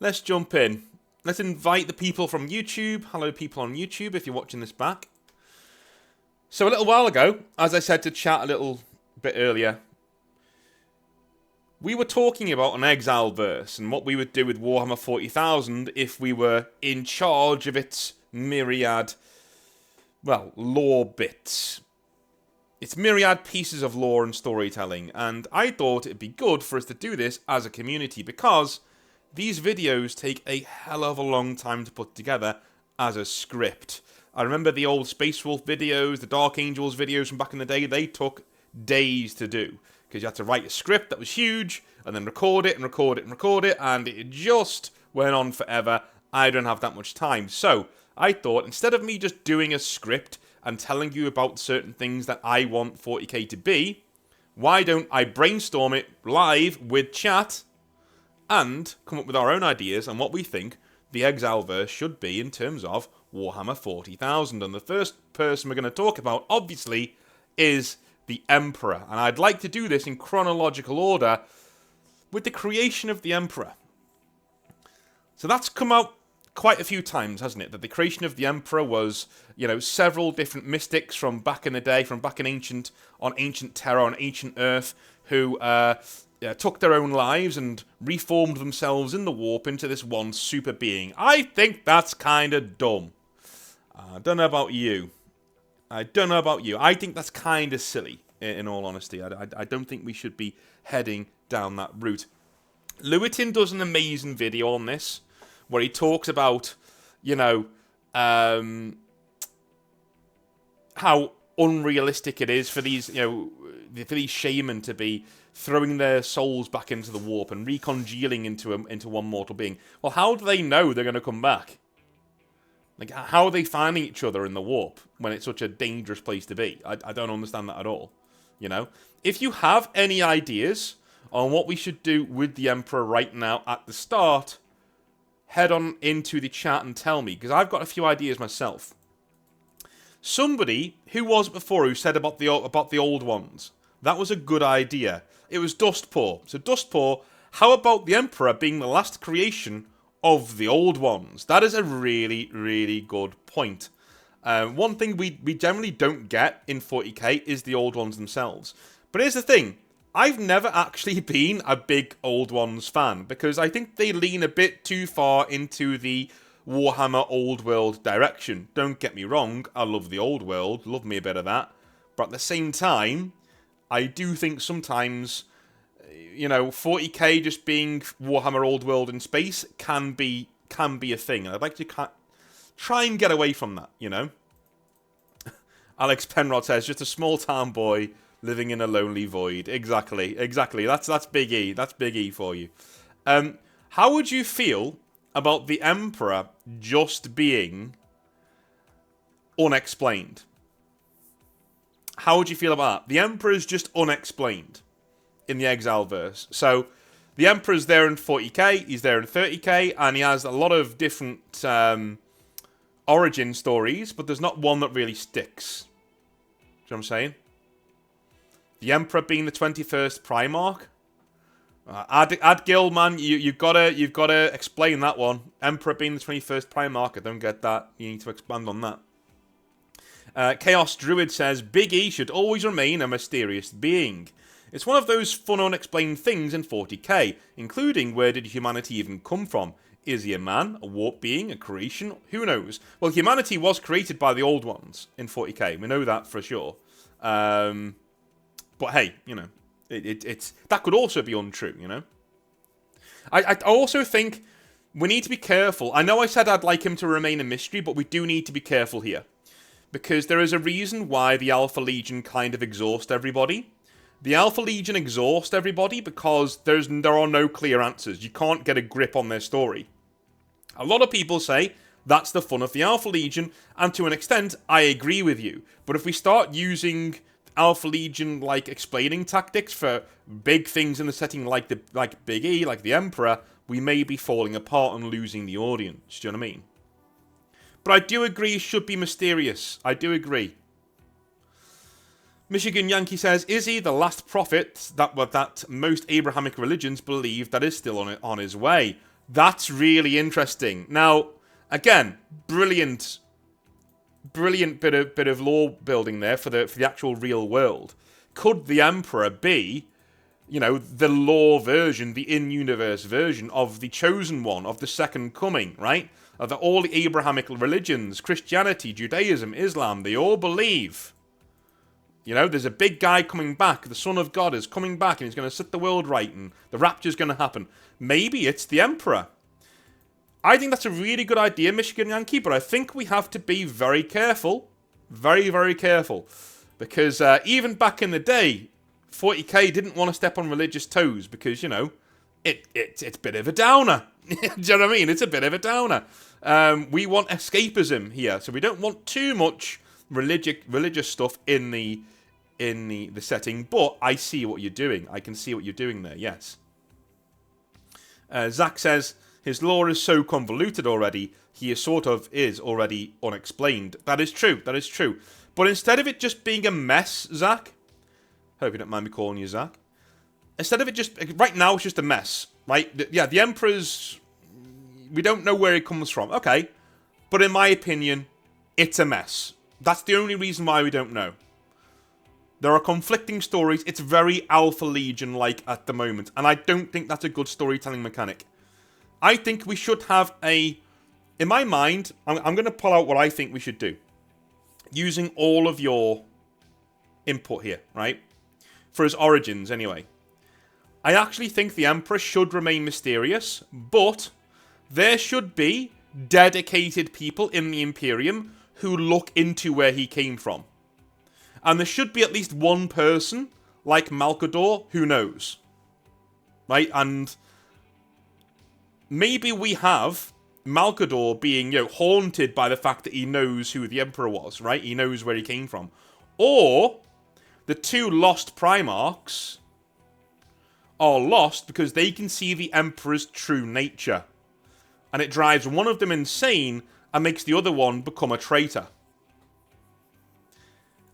let's jump in. Let's invite the people from YouTube. Hello, people on YouTube, if you're watching this back. So a little while ago, as I said to chat a little bit earlier, we were talking about an EXILEVERSE and what we would do with Warhammer 40,000 if we were in charge of its myriad, well, lore bits. It's myriad pieces of lore and storytelling, and I thought it'd be good for us to do this as a community because these videos take a hell of a long time to put together as a script. I remember the old Space Wolf videos, the Dark Angels videos from back in the day, they took days to do. Because you had to write a script that was huge, and then record it, and record it, and record it, and it just went on forever. I don't have that much time. So, I thought, instead of me just doing a script and telling you about certain things that I want 40k to be, why don't I brainstorm it live with chat, and come up with our own ideas on what we think the EXILEVERSE should be in terms of Warhammer 40,000. And the first person we're going to talk about, obviously, is the Emperor. And I'd like to do this in chronological order with the creation of the Emperor. So that's come out quite a few times, hasn't it? That the creation of the Emperor was, several different mystics from back in the day, from back in ancient Terra, on ancient Earth, who took their own lives and reformed themselves in the warp into this one super being. I think that's kind of dumb. I don't know about you. I think that's kind of silly, in all honesty. I don't think we should be heading down that route. Lewittin does an amazing video on this, where he talks about, how unrealistic it is for these, for these shaman to be throwing their souls back into the warp and recongealing into one mortal being. Well, how do they know they're going to come back? Like, how are they finding each other in the warp when it's such a dangerous place to be? I don't understand that at all, If you have any ideas on what we should do with the Emperor right now at the start, head on into the chat and tell me, because I've got a few ideas myself. Somebody, who was it before, who said about the old ones? That was a good idea. It was Dustpaw. So Dustpaw, how about the Emperor being the last creation of the old ones? That is a really, really good point. One thing we generally don't get in 40k is the old ones themselves. But here's the thing. I've never actually been a big old ones fan, because I think they lean a bit too far into the Warhammer old world direction. Don't get me wrong, I love the old world, love me a bit of that. But at the same time, I do think sometimes 40k just being Warhammer Old World in space can be a thing. And I'd like to try and get away from that, Alex Penrod says, just a small town boy living in a lonely void. Exactly. That's Big E. That's Big E for you. How would you feel about the Emperor just being unexplained? How would you feel about that? The Emperor's just unexplained in the EXILEVERSE. So, the Emperor's there in 40k, he's there in 30k, and he has a lot of different origin stories, but there's not one that really sticks. Do you know what I'm saying? The Emperor being the 21st Primarch. Adgil, man, you've gotta explain that one. Emperor being the 21st Primarch, I don't get that. You need to expand on that. Chaos Druid says, Big E should always remain a mysterious being. It's one of those fun unexplained things in 40k, including where did humanity even come from? Is he a man, a warp being, a creation? Who knows? Well, humanity was created by the old ones in 40k. We know that for sure. But hey, it's that could also be untrue, I also think we need to be careful. I know I said I'd like him to remain a mystery, but we do need to be careful here. Because there is a reason why the Alpha Legion kind of exhaust everybody. The Alpha Legion exhaust everybody because there are no clear answers. You can't get a grip on their story. A lot of people say that's the fun of the Alpha Legion, and to an extent, I agree with you. But if we start using Alpha Legion like explaining tactics for big things in the setting like Big E, like the Emperor, we may be falling apart and losing the audience. Do you know what I mean? But I do agree it should be mysterious. I do agree. Michigan Yankee says, is he the last prophet that most Abrahamic religions believe that is still on his way? That's really interesting. Now, again, brilliant bit of lore building there for the actual real world. Could the Emperor be, the lore version, the in-universe version of the chosen one, of the second coming, right? Of all the Abrahamic religions, Christianity, Judaism, Islam, they all believe, there's a big guy coming back, the Son of God is coming back, and he's going to set the world right, and the rapture's going to happen. Maybe it's the Emperor. I think that's a really good idea, Michigan Yankee, but I think we have to be very careful. Very, very careful. Because even back in the day, 40k didn't want to step on religious toes because, it's a bit of a downer. Do you know what I mean? It's a bit of a downer. We want escapism here, so we don't want too much religious stuff in the setting, but I see what you're doing. I can see what you're doing there, yes. Zach says, his lore is so convoluted already, he is already unexplained. That is true, But instead of it just being a mess, Zach, hope you don't mind me calling you Zach, instead of it just, right now it's just a mess, right? The Emperor's, we don't know where it comes from, okay, but in my opinion, it's a mess. That's the only reason why we don't know. There are conflicting stories, it's very Alpha Legion-like at the moment, and I don't think that's a good storytelling mechanic. I think we should have in my mind, I'm going to pull out what I think we should do. Using all of your input here, right? For his origins, anyway. I actually think the Emperor should remain mysterious, but there should be dedicated people in the Imperium who look into where he came from. And there should be at least one person, like Malcador, who knows. Right? And maybe we have Malcador being, haunted by the fact that he knows who the Emperor was, right? He knows where he came from. Or the two lost primarchs are lost because they can see the Emperor's true nature. And it drives one of them insane and makes the other one become a traitor.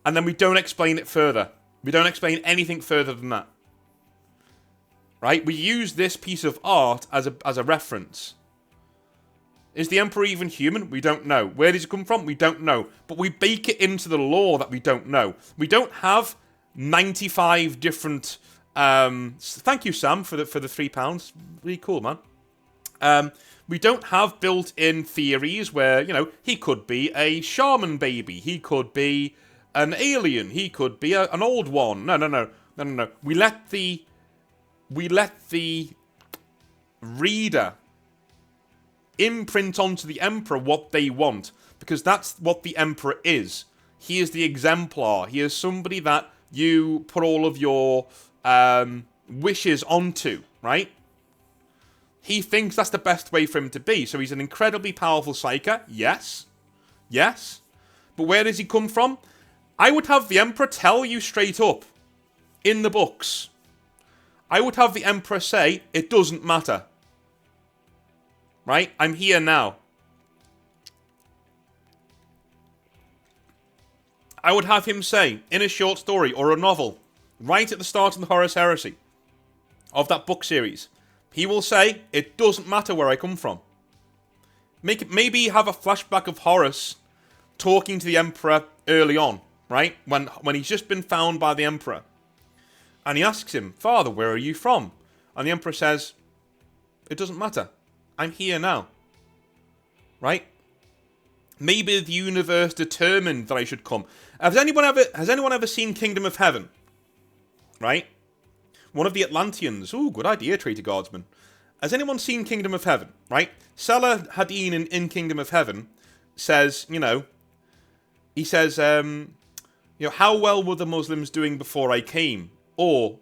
And then we don't explain it further. We don't explain anything further than that. Right? We use this piece of art as a reference. Is the Emperor even human? We don't know. Where does he come from? We don't know. But we bake it into the lore that we don't know. We don't have 95 different... thank you, Sam, for the £3. Really cool, man. We don't have built-in theories where, he could be a shaman baby. He could be an alien. He could be an old one. No. We let the reader imprint onto the Emperor what they want, because that's what the Emperor is. He is the exemplar. He is somebody that you put all of your wishes onto, right? He thinks that's the best way for him to be. So he's an incredibly powerful psyker. Yes. But where does he come from? I would have the Emperor tell you straight up in the books. I would have the Emperor say, it doesn't matter. Right? I'm here now. I would have him say, in a short story or a novel, right at the start of the Horus heresy, of that book series, he will say, it doesn't matter where I come from. Maybe have a flashback of Horus talking to the Emperor early on, right? When he's just been found by the Emperor. And he asks him, Father, where are you from? And the Emperor says, it doesn't matter. I'm here now. Right? Maybe the universe determined that I should come. Has anyone ever seen Kingdom of Heaven? Right? One of the Atlanteans. Ooh, good idea, Traitor Guardsman. Has anyone seen Kingdom of Heaven? Right? Salah Hadin in Kingdom of Heaven says, he says, how well were the Muslims doing before I came? Or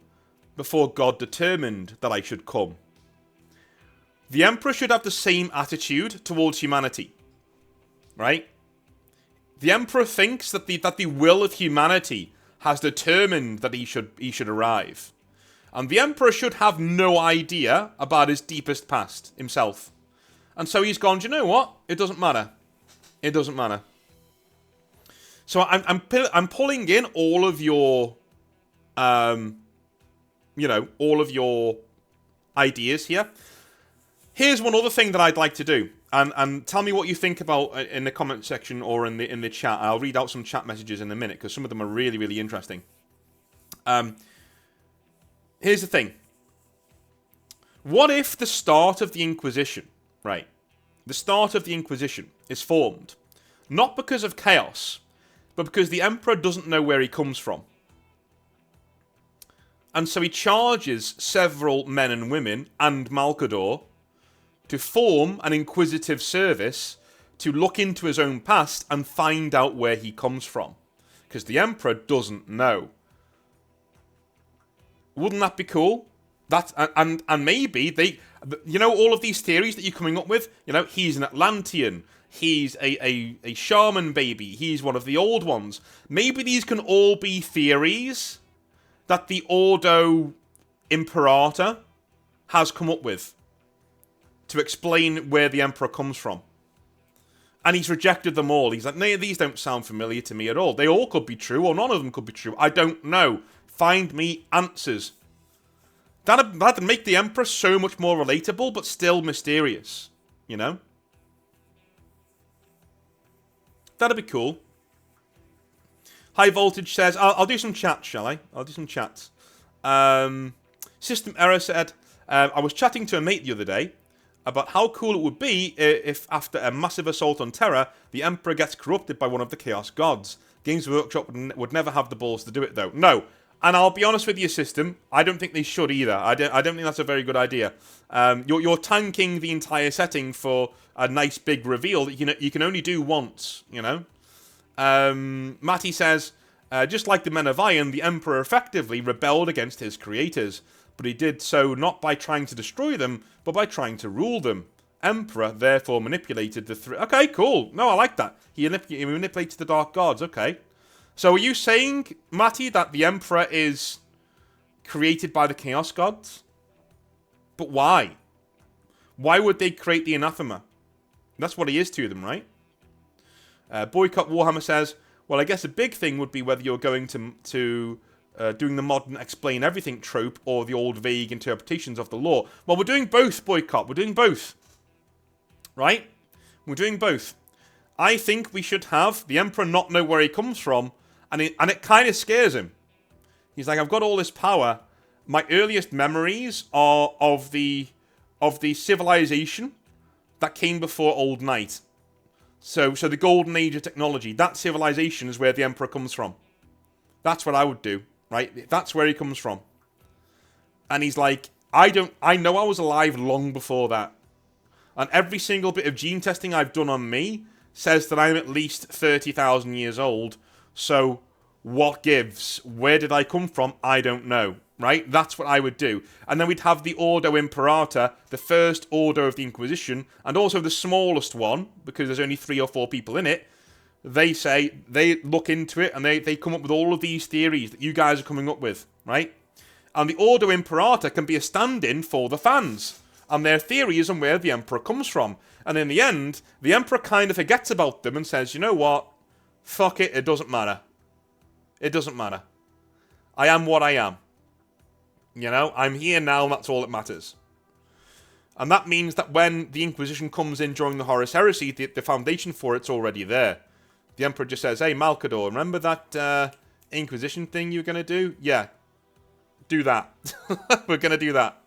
before God determined that I should come? The Emperor should have the same attitude towards humanity. Right? The Emperor thinks that the will of humanity has determined that he should arrive. And the Emperor should have no idea about his deepest past himself. And so he's gone, do you know what? It doesn't matter. It doesn't matter. So I'm pulling in all of your all of your ideas here. Here's one other thing that I'd like to do, and tell me what you think about in the comment section or in the chat. I'll read out some chat messages in a minute because some of them are really, really interesting. Here's the thing. What if the start of the Inquisition, right? The start of the Inquisition is formed not because of chaos, but because the Emperor doesn't know where he comes from. And so he charges several men and women and Malcador to form an inquisitive service to look into his own past and find out where he comes from. Because the Emperor doesn't know. Wouldn't that be cool? And maybe they... You know, all of these theories that you're coming up with? You know, he's an Atlantean. He's a shaman baby. He's one of the old ones. Maybe these can all be theories that the Ordo Imperator has come up with to explain where the Emperor comes from. And he's rejected them all. He's like, no, these don't sound familiar to me at all. They all could be true, or none of them could be true. I don't know. Find me answers. That'd make the Emperor so much more relatable, but still mysterious. You know? That'd be cool. High Voltage says, I'll do some chats, shall I? I'll do some chats. System Error said, I was chatting to a mate the other day about how cool it would be if, after a massive assault on Terra, the Emperor gets corrupted by one of the Chaos Gods. Games Workshop would never have the balls to do it, though. No. And I'll be honest with you, System, I don't think they should either. I don't think that's a very good idea. You're tanking the entire setting for a nice big reveal that you can only do once, you know? Matty says, just like the Men of Iron, the Emperor effectively rebelled against his creators, but he did so not by trying to destroy them, but by trying to rule them. Emperor therefore manipulated the three... Okay, cool. No, I like that. He manipulated the Dark Gods. Okay. So are you saying, Matty, that the Emperor is created by the Chaos Gods? But why? Why would they create the anathema? That's what he is to them, right? Boycott Warhammer says, well, I guess a big thing would be whether you're going to doing the modern explain everything trope or the old vague interpretations of the lore. Well, we're doing both, Boycott. We're doing both. Right? We're doing both. I think we should have the Emperor not know where he comes from, and it kind of scares him. He's like, I've got all this power. My earliest memories are of the civilization that came before Old Night. So the golden age of technology, that civilization is where the Emperor comes from. That's what I would do, right? That's where he comes from. And he's like, I know I was alive long before that. And every single bit of gene testing I've done on me says that I'm at least 30,000 years old. So what gives? Where did I come from? I don't know, right? That's what I would do. And then we'd have the Ordo Imperator, the first Ordo of the Inquisition, and also the smallest one, because there's only 3 or 4 people in it. They say, they look into it, and they come up with all of these theories that you guys are coming up with, right? And the Ordo Imperator can be a stand-in for the fans, and their theories on where the Emperor comes from. And in the end, the Emperor kind of forgets about them and says, you know what? Fuck it, it doesn't matter. It doesn't matter. I am what I am. You know, I'm here now, and that's all that matters. And that means that when the Inquisition comes in during the Horus heresy, the foundation for it's already there. The Emperor just says, hey, Malcador, remember that Inquisition thing you were going to do? Yeah. Do that. We're going to do that.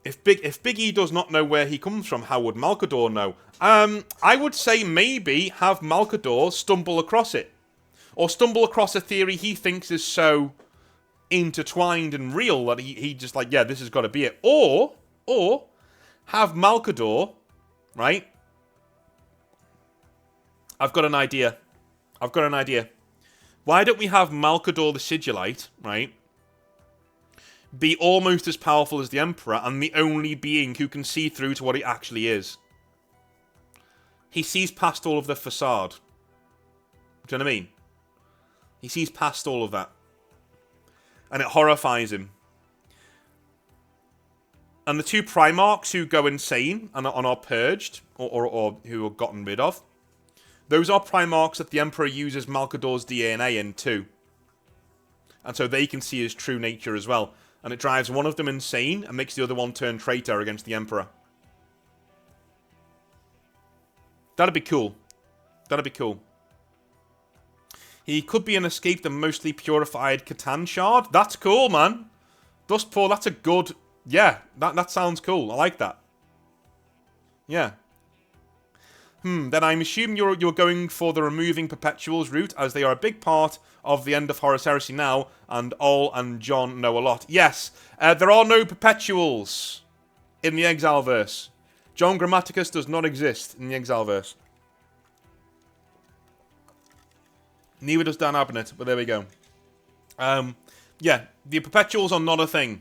If Big E does not know where he comes from, how would Malcador know? I would say maybe have Malcador stumble across it. Or stumble across a theory he thinks is so intertwined and real that he just like, yeah, this has got to be it. Or have Malcador, right? I've got an idea. Why don't we have Malcador the Sigillite, right? Be almost as powerful as the Emperor and the only being who can see through to what he actually is. He sees past all of the facade. Do you know what I mean? He sees past all of that. And it horrifies him. And the 2 primarchs who go insane and are purged, or who are gotten rid of, those are primarchs that the Emperor uses Malcador's DNA in too. And so they can see his true nature as well. And it drives one of them insane and makes the other one turn traitor against the Emperor. That'd be cool. That'd be cool. He could be an escaped and mostly purified Catan shard. That's cool, man. Dustpour, that's a good... Yeah, that sounds cool. I like that. Yeah. Then I'm assuming you're going for the removing Perpetuals route, as they are a big part of the end of Horus Heresy now, and Ol and John know a lot. Yes, there are no Perpetuals in the Exileverse. John Grammaticus does not exist in the Exileverse. Neither does Dan Abnett, but there we go. Yeah, the Perpetuals are not a thing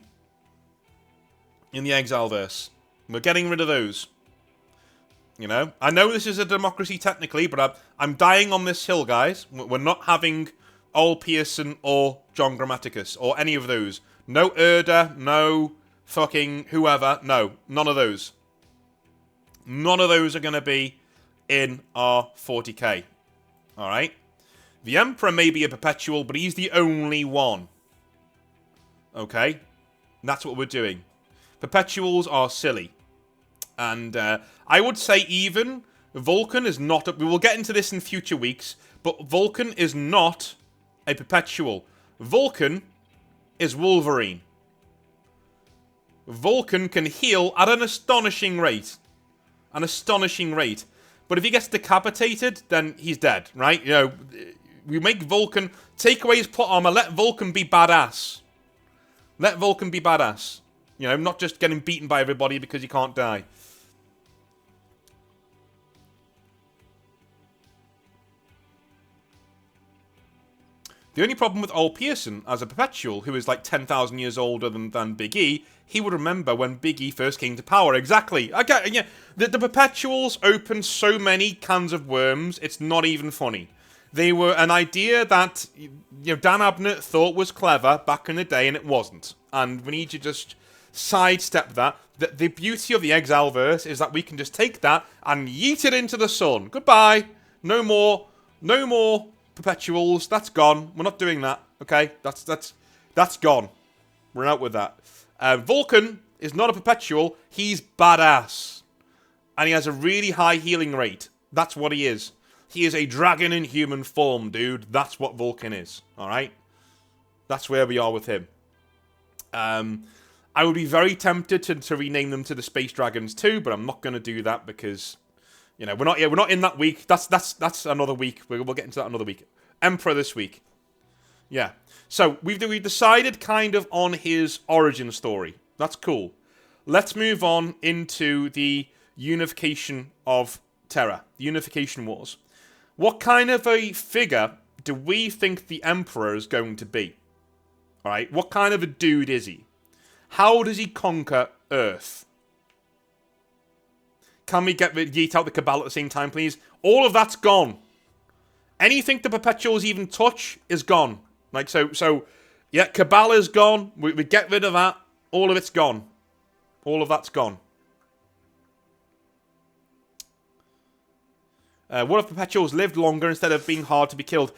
in the Exileverse. We're getting rid of those. You know? I know this is a democracy technically, but I'm dying on this hill, guys. We're not having Ol Pearson or John Grammaticus, or any of those. No Erda, no fucking whoever. No, none of those. None of those are going to be in our 40k. Alright? The Emperor may be a Perpetual, but he's the only one. Okay? And that's what we're doing. Perpetuals are silly. And I would say even Vulcan is not... we will get into this in future weeks, but Vulcan is not a Perpetual. Vulcan is Wolverine. Vulcan can heal at an astonishing rate. An astonishing rate. But if he gets decapitated, then he's dead, right? You know, we make Vulcan... take away his plot armor, let Vulcan be badass. Let Vulcan be badass. You know, not just getting beaten by everybody because he can't die. The only problem with Ol Pearson as a Perpetual, who is like 10,000 years older than Big E, he would remember when Big E first came to power. Exactly. Okay, yeah. The Perpetuals opened so many cans of worms, it's not even funny. They were an idea that, you know, Dan Abnett thought was clever back in the day, and it wasn't. And we need to just sidestep that. The beauty of the Exileverse is that we can just take that and yeet it into the sun. Goodbye. No more Perpetuals. That's gone. We're not doing that. Okay? That's gone. We're out with that. Vulcan is not a Perpetual. He's badass. And he has a really high healing rate. That's what he is. He is a dragon in human form, dude. That's what Vulcan is. Alright? That's where we are with him. I would be very tempted to rename them to the Space Dragons too, but I'm not going to do that because, you know, we're not in that week. That's another week. We'll get into that another week. Emperor this week. Yeah. So we've decided kind of on his origin story. That's cool. Let's move on into the Unification of Terror, the Unification Wars. What kind of a figure do we think the Emperor is going to be? All right. What kind of a dude is he? How does he conquer Earth? Can we yeet out the Cabal at the same time, please? All of that's gone. Anything the Perpetuals even touch is gone. Like, so yeah, Cabal is gone. We get rid of that. All of it's gone. All of that's gone. What if Perpetuals lived longer instead of being hard to be killed?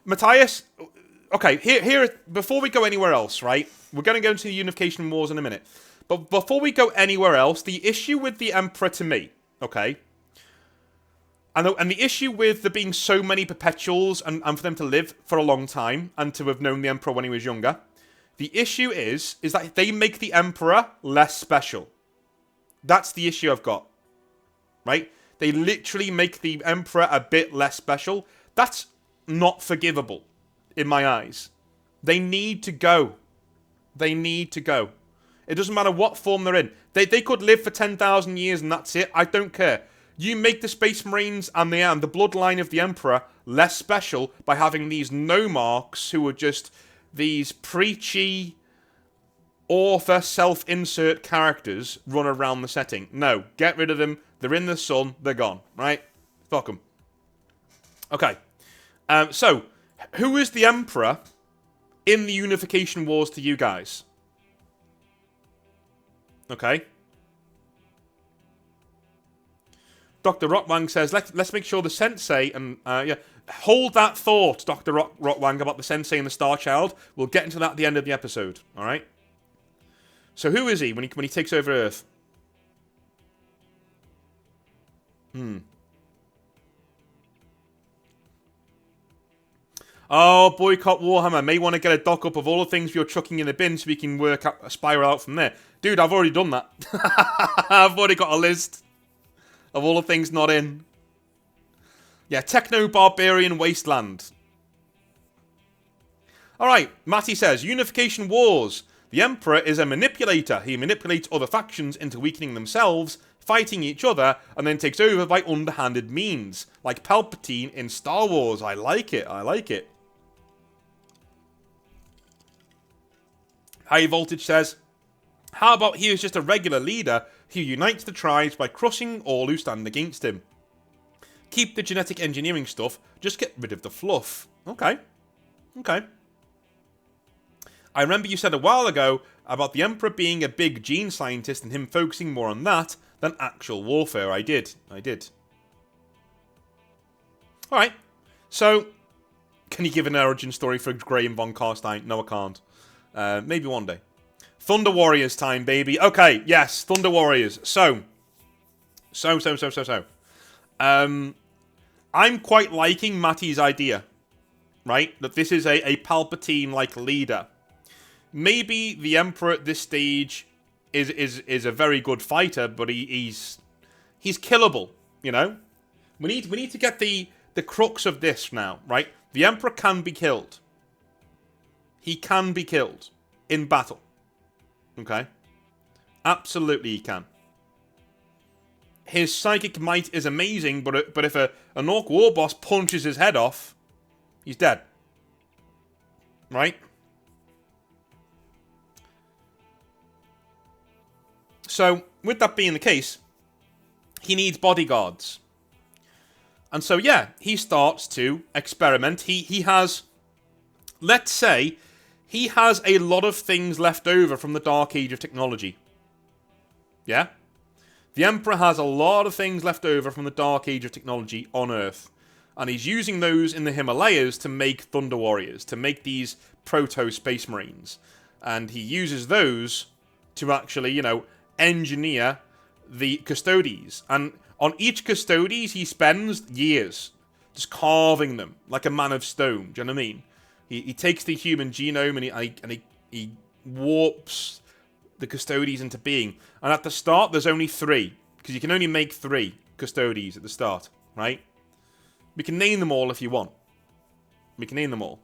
Matthias... Okay, here, before we go anywhere else, right? We're going to go into the Unification Wars in a minute. But before we go anywhere else, the issue with the Emperor to me, okay? And the issue with there being so many Perpetuals and for them to live for a long time and to have known the Emperor when he was younger, the issue is that they make the Emperor less special. That's the issue I've got, right? They literally make the Emperor a bit less special. That's not forgivable. In my eyes. They need to go. They need to go. It doesn't matter what form they're in. They could live for 10,000 years and that's it. I don't care. You make the Space Marines and the bloodline of the Emperor less special by having these nomarchs who are just these preachy author self-insert characters run around the setting. No, get rid of them. They're in the sun. They're gone. Right? Fuck them. Okay. So... who is the Emperor in the Unification Wars to you guys? Okay. Dr. Rotwang says, let's make sure the Sensei and, yeah, Hold that thought, Dr. Rotwang, about the Sensei and the Star Child. We'll get into that at the end of the episode, alright? So who is he when he takes over Earth? Oh, boycott Warhammer. May want to get a dock up of all the things you're chucking in the bin so we can work out, spiral out from there. Dude, I've already done that. I've already got a list of all the things not in. Yeah, Techno-Barbarian Wasteland. Alright, Matty says, Unification Wars. The Emperor is a manipulator. He manipulates other factions into weakening themselves, fighting each other, and then takes over by underhanded means. Like Palpatine in Star Wars. I like it, I like it. High Voltage says, how about he is just a regular leader who unites the tribes by crushing all who stand against him? Keep the genetic engineering stuff, just get rid of the fluff. Okay. Okay. I remember you said a while ago about the Emperor being a big gene scientist and him focusing more on that than actual warfare. I did. Alright. So, can you give an origin story for Graham von Karstein? No, I can't. Maybe one day. Thunder Warriors time, baby. Okay, yes, Thunder Warriors. So. I'm quite liking Matty's idea. Right? That this is a Palpatine-like leader. Maybe the Emperor at this stage is a very good fighter, but he's killable, you know? We need to get the crux of this now, right? The Emperor can be killed. He can be killed in battle. Okay? Absolutely he can. His psychic might is amazing, but if an Orc war boss punches his head off, he's dead. Right? So, with that being the case, he needs bodyguards. And so, yeah, he starts to experiment. He has, let's say, he has a lot of things left over from the Dark Age of technology. Yeah? The Emperor has a lot of things left over from the Dark Age of technology on Earth. And he's using those in the Himalayas to make Thunder Warriors, to make these proto-Space Marines. And he uses those to actually, you know, engineer the Custodes. And on each Custodes, he spends years just carving them like a man of stone. Do you know what I mean? He takes the human genome and he warps the Custodes into being. And at the start, there's only 3. Because you can only make 3 Custodes at the start, right? We can name them all if you want. We can name them all.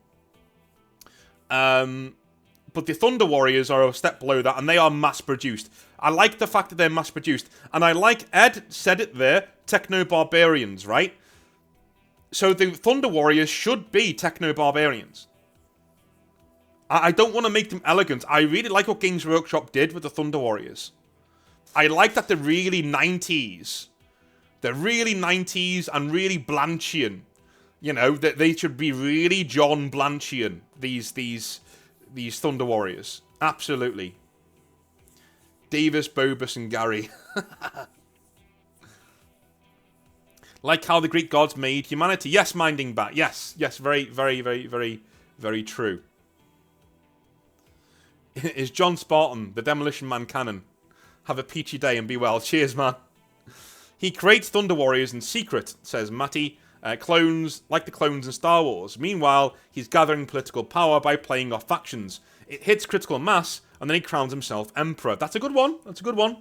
But the Thunder Warriors are a step below that, and they are mass-produced. I like the fact that they're mass-produced. And I like, Ed said it there, Techno-Barbarians, right? So the Thunder Warriors should be Techno-Barbarians. I don't want to make them elegant. I really like what Games Workshop did with the Thunder Warriors. I like that they're really 90s. They're really 90s and really Blanchian. You know, that they should be really John Blanchian, these Thunder Warriors. Absolutely. Davis, Bobus, and Gary. Like how the Greek gods made humanity. Yes, Minding Bat. Yes, very, very, very, very, very true. Is John Spartan, the Demolition Man canon? Have a peachy day and be well. Cheers, man. He creates Thunder Warriors in secret, says Matty. Clones, like the clones in Star Wars. Meanwhile, he's gathering political power by playing off factions. It hits critical mass, and then he crowns himself Emperor. That's a good one. That's a good one.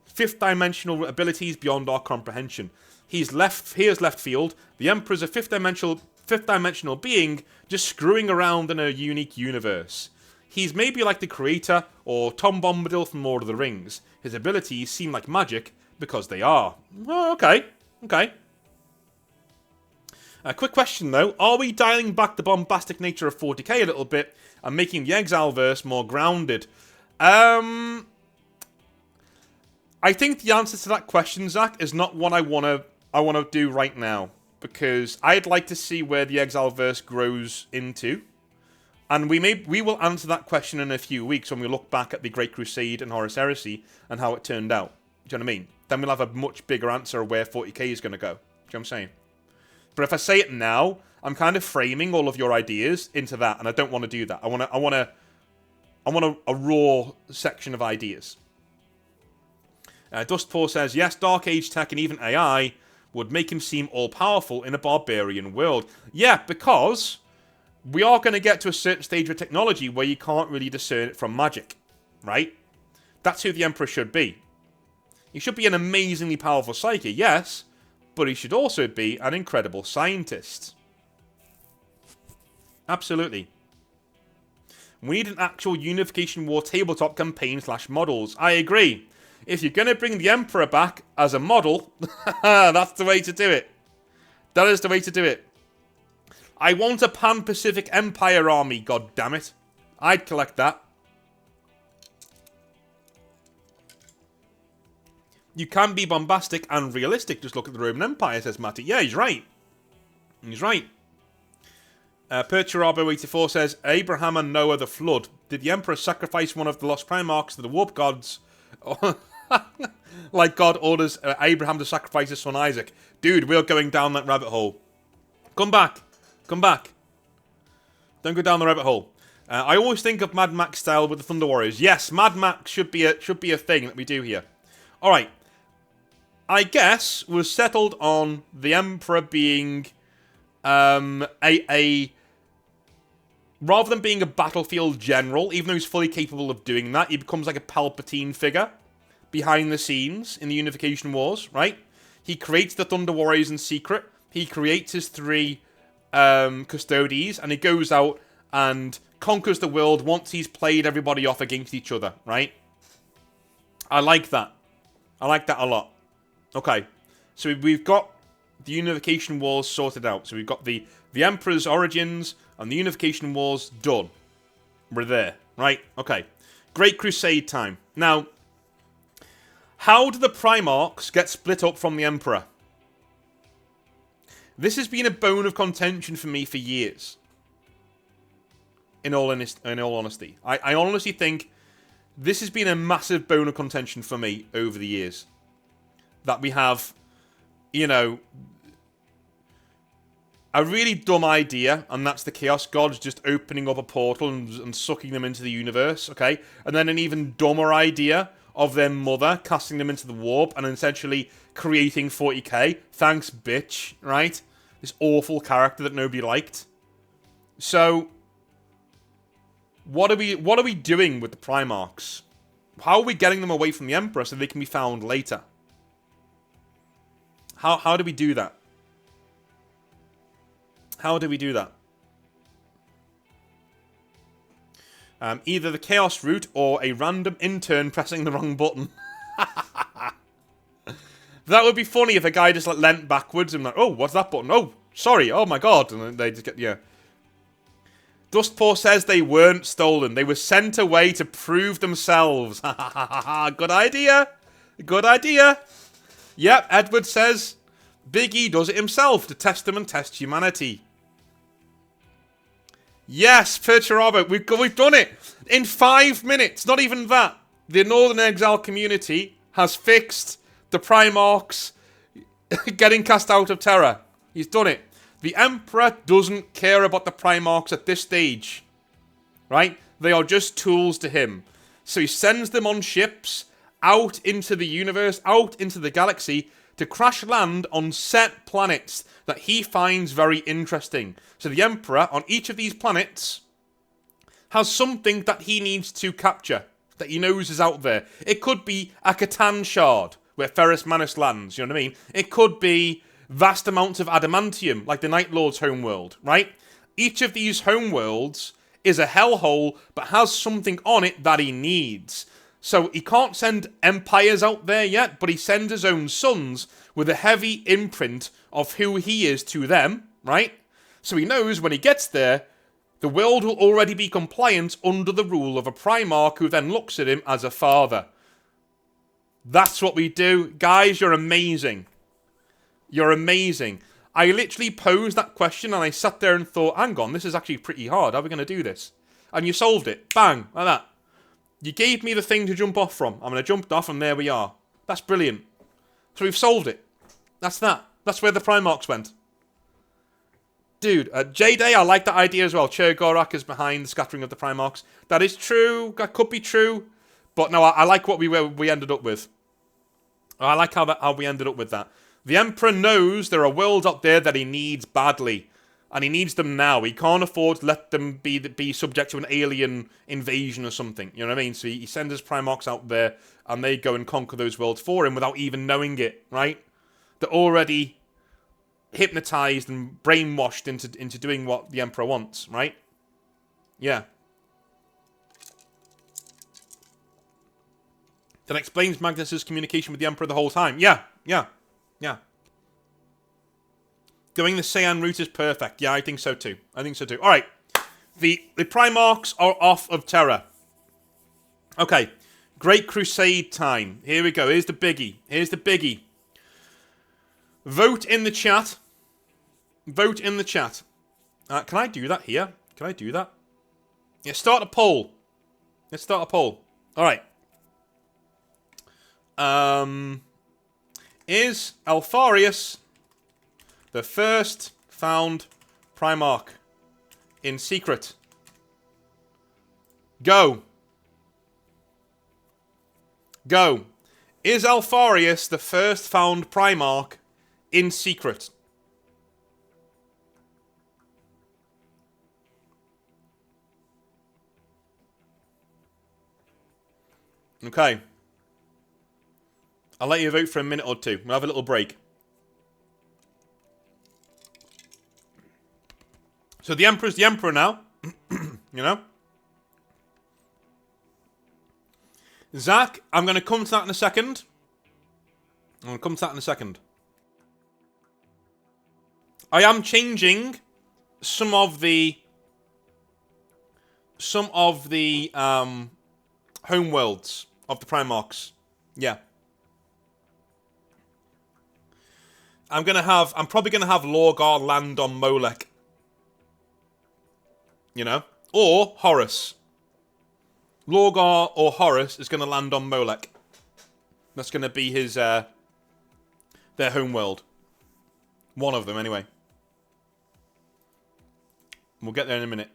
Fifth dimensional abilities beyond our comprehension. Here's left field. The Emperor's a fifth dimensional being, just screwing around in a unique universe. He's maybe like the creator, or Tom Bombadil from Lord of the Rings. His abilities seem like magic, because they are. Oh, okay. Okay. A quick question, though. Are we dialing back the bombastic nature of 40k a little bit, and making the Exileverse more grounded? I think the answer to that question, Zach, is not what I want to do right now. Because I'd like to see where the Exileverse grows into. And we will answer that question in a few weeks when we look back at the Great Crusade and Horus Heresy and how it turned out. Do you know what I mean? Then we'll have a much bigger answer of where 40k is going to go. Do you know what I'm saying? But if I say it now, I'm kind of framing all of your ideas into that, and I don't want to do that. I want a raw section of ideas. Dustpaw says, yes, Dark Age tech and even AI would make him seem all-powerful in a barbarian world. Yeah, because we are going to get to a certain stage of technology where you can't really discern it from magic, right? That's who the Emperor should be. He should be an amazingly powerful psyker, yes, but he should also be an incredible scientist. Absolutely. We need an actual Unification War tabletop campaign / models. I agree. If you're going to bring the Emperor back as a model, that's the way to do it. That is the way to do it. I want a Pan-Pacific Empire army, goddammit. I'd collect that. You can be bombastic and realistic. Just look at the Roman Empire, says Matty. Yeah, he's right. He's right. Perturabo84 says, Abraham and Noah the flood. Did the Emperor sacrifice one of the lost primarchs to the warp gods? Like God orders Abraham to sacrifice his son Isaac. Dude, we're going down that rabbit hole. Come back. Come back. Don't go down the rabbit hole. I always think of Mad Max style with the Thunder Warriors. Yes, Mad Max should be a thing that we do here. Alright. I guess we're settled on the Emperor being rather than being a battlefield general, even though he's fully capable of doing that, he becomes like a Palpatine figure behind the scenes in the Unification Wars, right? He creates the Thunder Warriors in secret. He creates his 3 custodies, and he goes out and conquers the world once he's played everybody off against each other, right? I like that. I like that a lot. Okay, so we've got the Unification Wars sorted out. So we've got the Emperor's origins and the Unification Wars done. We're there, right? Okay. Great Crusade time. Now, how do the primarchs get split up from the Emperor? This has been a bone of contention for me for years. In all honesty. I honestly think this has been a massive bone of contention for me over the years. That we have, you know, a really dumb idea, and that's the Chaos Gods just opening up a portal and sucking them into the universe, okay? And then an even dumber idea of their mother casting them into the warp and essentially creating 40k. Thanks, bitch, right? This awful character that nobody liked. So, what are we doing with the Primarchs? How are we getting them away from the Emperor so they can be found later? How do we do that? How do we do that? Either the Chaos route or a random intern pressing the wrong button. That would be funny if a guy just like leant backwards and like, oh, what's that button? Oh, sorry. Oh my god. And then they just get, yeah. Dustpaw says they weren't stolen. They were sent away to prove themselves. Good idea. Good idea. Yep, Edward says Big E does it himself to test them and test humanity. Yes, Perturabo, we've done it. In 5 minutes, not even that. The Northern Exile community has fixed the Primarchs getting cast out of Terra. He's done it. The Emperor doesn't care about the Primarchs at this stage. Right? They are just tools to him. So he sends them on ships out into the universe, out into the galaxy, to crash land on set planets that he finds very interesting. So the Emperor, on each of these planets, has something that he needs to capture, that he knows is out there. It could be a Catan shard, where Ferrus Manus lands, you know what I mean? It could be vast amounts of adamantium, like the Night Lord's homeworld, right? Each of these homeworlds is a hellhole, but has something on it that he needs. So he can't send empires out there yet, but he sends his own sons with a heavy imprint of who he is to them, right? So he knows when he gets there, the world will already be compliant under the rule of a Primarch who then looks at him as a father. That's what we do. Guys, you're amazing. You're amazing. I literally posed that question and I sat there and thought, hang on, this is actually pretty hard. How are we going to do this? And you solved it. Bang, like that. You gave me the thing to jump off from. I'm going to jump off and there we are. That's brilliant. So we've solved it. That's that. That's where the Primarchs went. Dude, J-Day, I like that idea as well. Churgorak is behind the scattering of the primarchs. That is true. That could be true. But no, I like what we ended up with. I like how we ended up with that. The Emperor knows there are worlds out there that he needs badly. And he needs them now. He can't afford to let them be subject to an alien invasion or something. You know what I mean? So he sends his primarchs out there, and they go and conquer those worlds for him without even knowing it, right? They're already hypnotized and brainwashed into doing what the Emperor wants, right? Yeah. That explains Magnus's communication with the Emperor the whole time. Yeah. Going the Saiyan route is perfect. Yeah, I think so too. Alright. The Primarchs are off of Terra. Okay. Great Crusade time. Here we go. Here's the biggie. Vote in the chat. Can I do that here? Can I do that? Yeah, start a poll. Let's start a poll. Alright. Is Alfarius the first found Primarch in secret? Go. Is Alfarius the first found Primarch in secret? Okay. I'll let you vote for a minute or two. We'll have a little break. So the Emperor's the Emperor now. You know? Zach, I'm going to come to that in a second. I am changing some of the home worlds of the Primarchs. Yeah. I'm probably gonna have Lorgar land on Molech. You know? Or Horus. Lorgar or Horus is gonna land on Molech. That's gonna be his their home world. One of them anyway. We'll get there in a minute.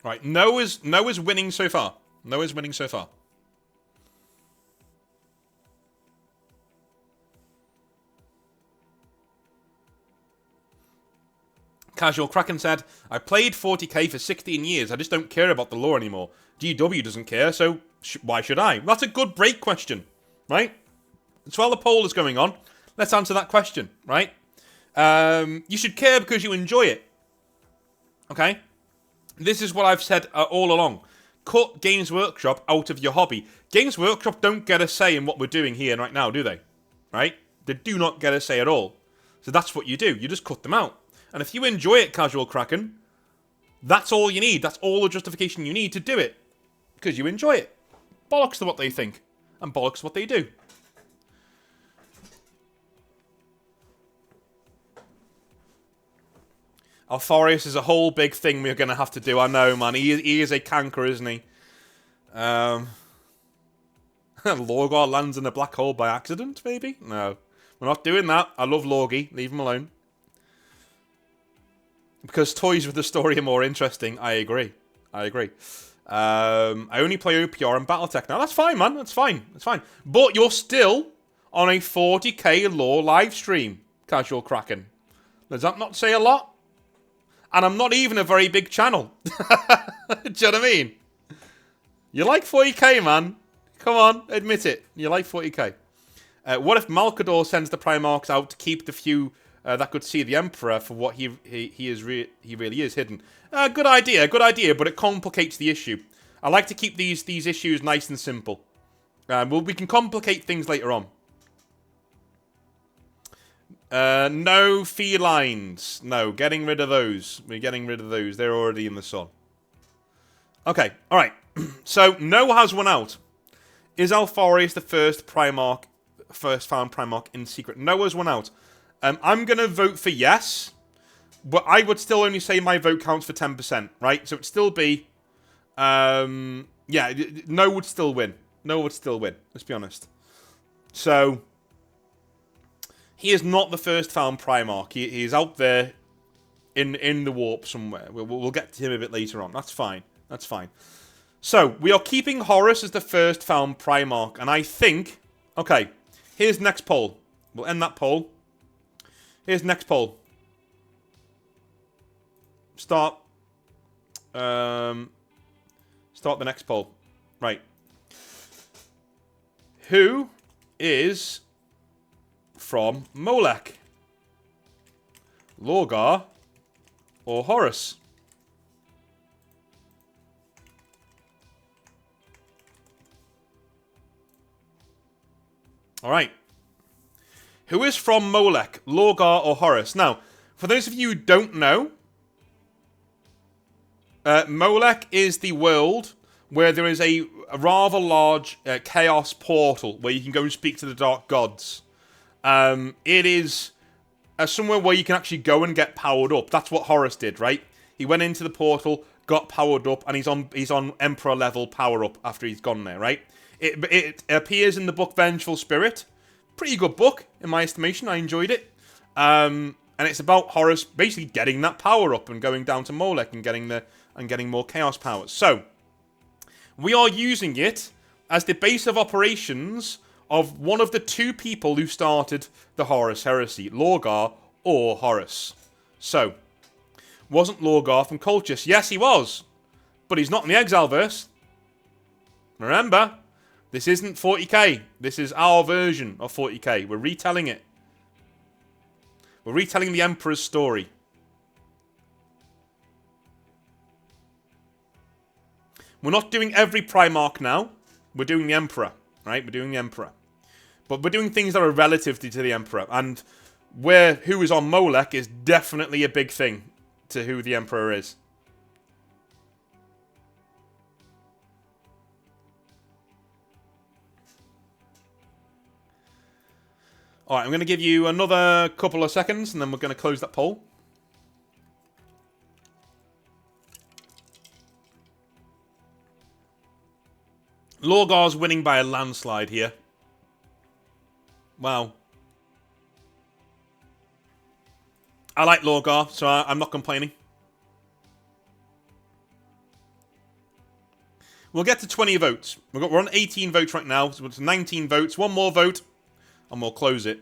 Right, Noah's winning so far. Casual Kraken said, I played 40k for 16 years. I just don't care about the lore anymore. GW doesn't care, so why should I? That's a good break question, right? So while the poll is going on, let's answer that question, right? You should care because you enjoy it. Okay? This is what I've said all along. Cut Games Workshop out of your hobby. Games Workshop don't get a say in what we're doing here right now, do they? Right? They do not get a say at all. So that's what you do. You just cut them out. And if you enjoy it, Casual Kraken, that's all you need. That's all the justification you need to do it. Because you enjoy it. Bollocks to what they think. And bollocks to what they do. Alfarius is a whole big thing we're going to have to do. I know, man. He is a canker, isn't he? Lorgar lands in a black hole by accident, maybe? No. We're not doing that. I love Lorgy. Leave him alone. Because toys with the story are more interesting. I agree. I only play OPR and Battletech now. That's fine, man. That's fine. But you're still on a 40k lore live stream, Casual Kraken. Does that not say a lot? And I'm not even a very big channel. Do you know what I mean? You like 40k, man. Come on, admit it. You like 40k. What if Malkador sends the Primarchs out to keep the few that could see the Emperor for what he really is hidden? Good idea, but it complicates the issue. I like to keep these issues nice and simple. We can complicate things later on. No felines. No, getting rid of those. We're getting rid of those. They're already in the sun. Okay, alright. So, No has one out. Is Alfarius the first found Primarch in secret? Noah's one out. I'm going to vote for yes. But I would still only say my vote counts for 10%, right? So it'd still be Yeah, no would still win. No would still win. Let's be honest. So, he is not the first found Primarch. He is out there in the warp somewhere. We'll get to him a bit later on. That's fine. That's fine. So, we are keeping Horus as the first found Primarch. And I think... Okay, here's next poll. We'll end that poll. Here's next poll. Start the next poll. Right. Who is from Molech? Lorgar or Horus? Alright. Who is from Molech? Lorgar or Horus? Now, for those of you who don't know, Molech is the world where there is a rather large chaos portal where you can go and speak to the dark gods. It is somewhere where you can actually go and get powered up. That's what Horus did, right? He went into the portal, got powered up, and he's on Emperor level power up after he's gone there, right? It appears in the book Vengeful Spirit. Pretty good book, in my estimation. I enjoyed it. And it's about Horus basically getting that power up and going down to Molech and getting more chaos powers. So, we are using it as the base of operations of one of the two people who started the Horus heresy, Lorgar or Horus. So, wasn't Lorgar from Cultus? Yes, he was. But he's not in the Exileverse. Remember, this isn't 40k. This is our version of 40k. We're retelling it. We're retelling the Emperor's story. We're not doing every Primarch now. We're doing the Emperor, right? We're doing the Emperor. But we're doing things that are relative to the Emperor. And who is on Molech is definitely a big thing to who the Emperor is. Alright, I'm going to give you another couple of seconds and then we're going to close that poll. Lorgar's winning by a landslide here. Wow. I like Lorgar, so I'm not complaining. We'll get to 20 votes. We're on 18 votes right now, so it's 19 votes. One more vote, and we'll close it.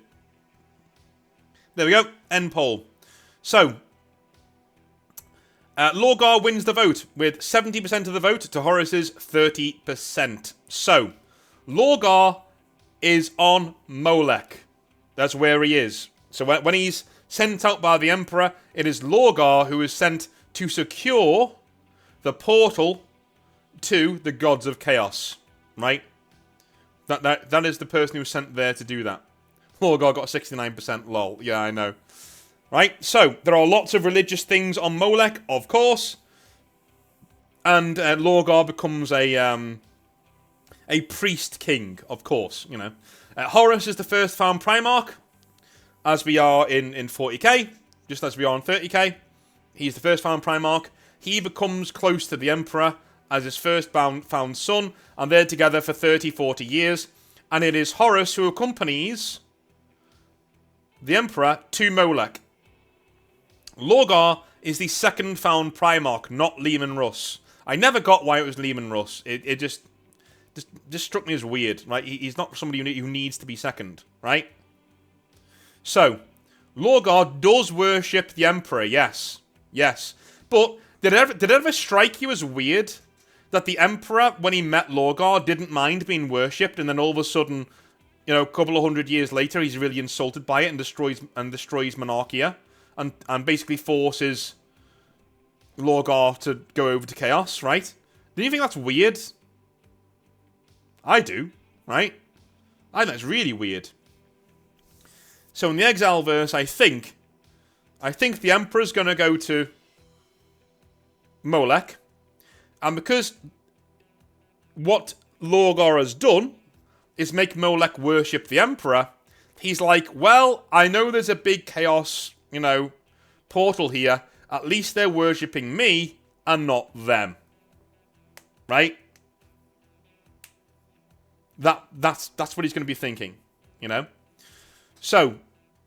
There we go. End poll. So, Lorgar wins the vote with 70% of the vote to Horus's 30%. So, Lorgar is on Molech. That's where he is. So when he's sent out by the Emperor, it is Lorgar who is sent to secure the portal to the gods of chaos. Right? That is the person who was sent there to do that. Lorgar got 69%, lol. Yeah, I know. Right? So, there are lots of religious things on Molech, of course. And Lorgar becomes a priest king, of course, you know. Horus is the first found Primarch, as we are in 40k, just as we are in 30k. He's the first found Primarch. He becomes close to the Emperor as his first found son, and they're together for 30, 40 years. And it is Horus who accompanies the Emperor to Molech. Lorgar is the second found Primarch, not Leman Russ. I never got why it was Leman Russ. It just struck me as weird, right? He's not somebody who needs to be second, right? So, Lorgar does worship the Emperor, yes. Yes. But did it ever strike you as weird that the Emperor, when he met Lorgar, didn't mind being worshipped, and then all of a sudden, you know, a couple of hundred years later, he's really insulted by it and destroys Monarchia, and basically forces Lorgar to go over to Chaos, right? Do you think that's weird? I do, right? I think that's really weird. So in the Exileverse, I think the Emperor's going to go to Molech, and because what Lorgar has done is make Molech worship the Emperor, he's like, well, I know there's a big chaos, you know, portal here. At least they're worshipping me and not them. right? That's what he's going to be thinking, you know? So,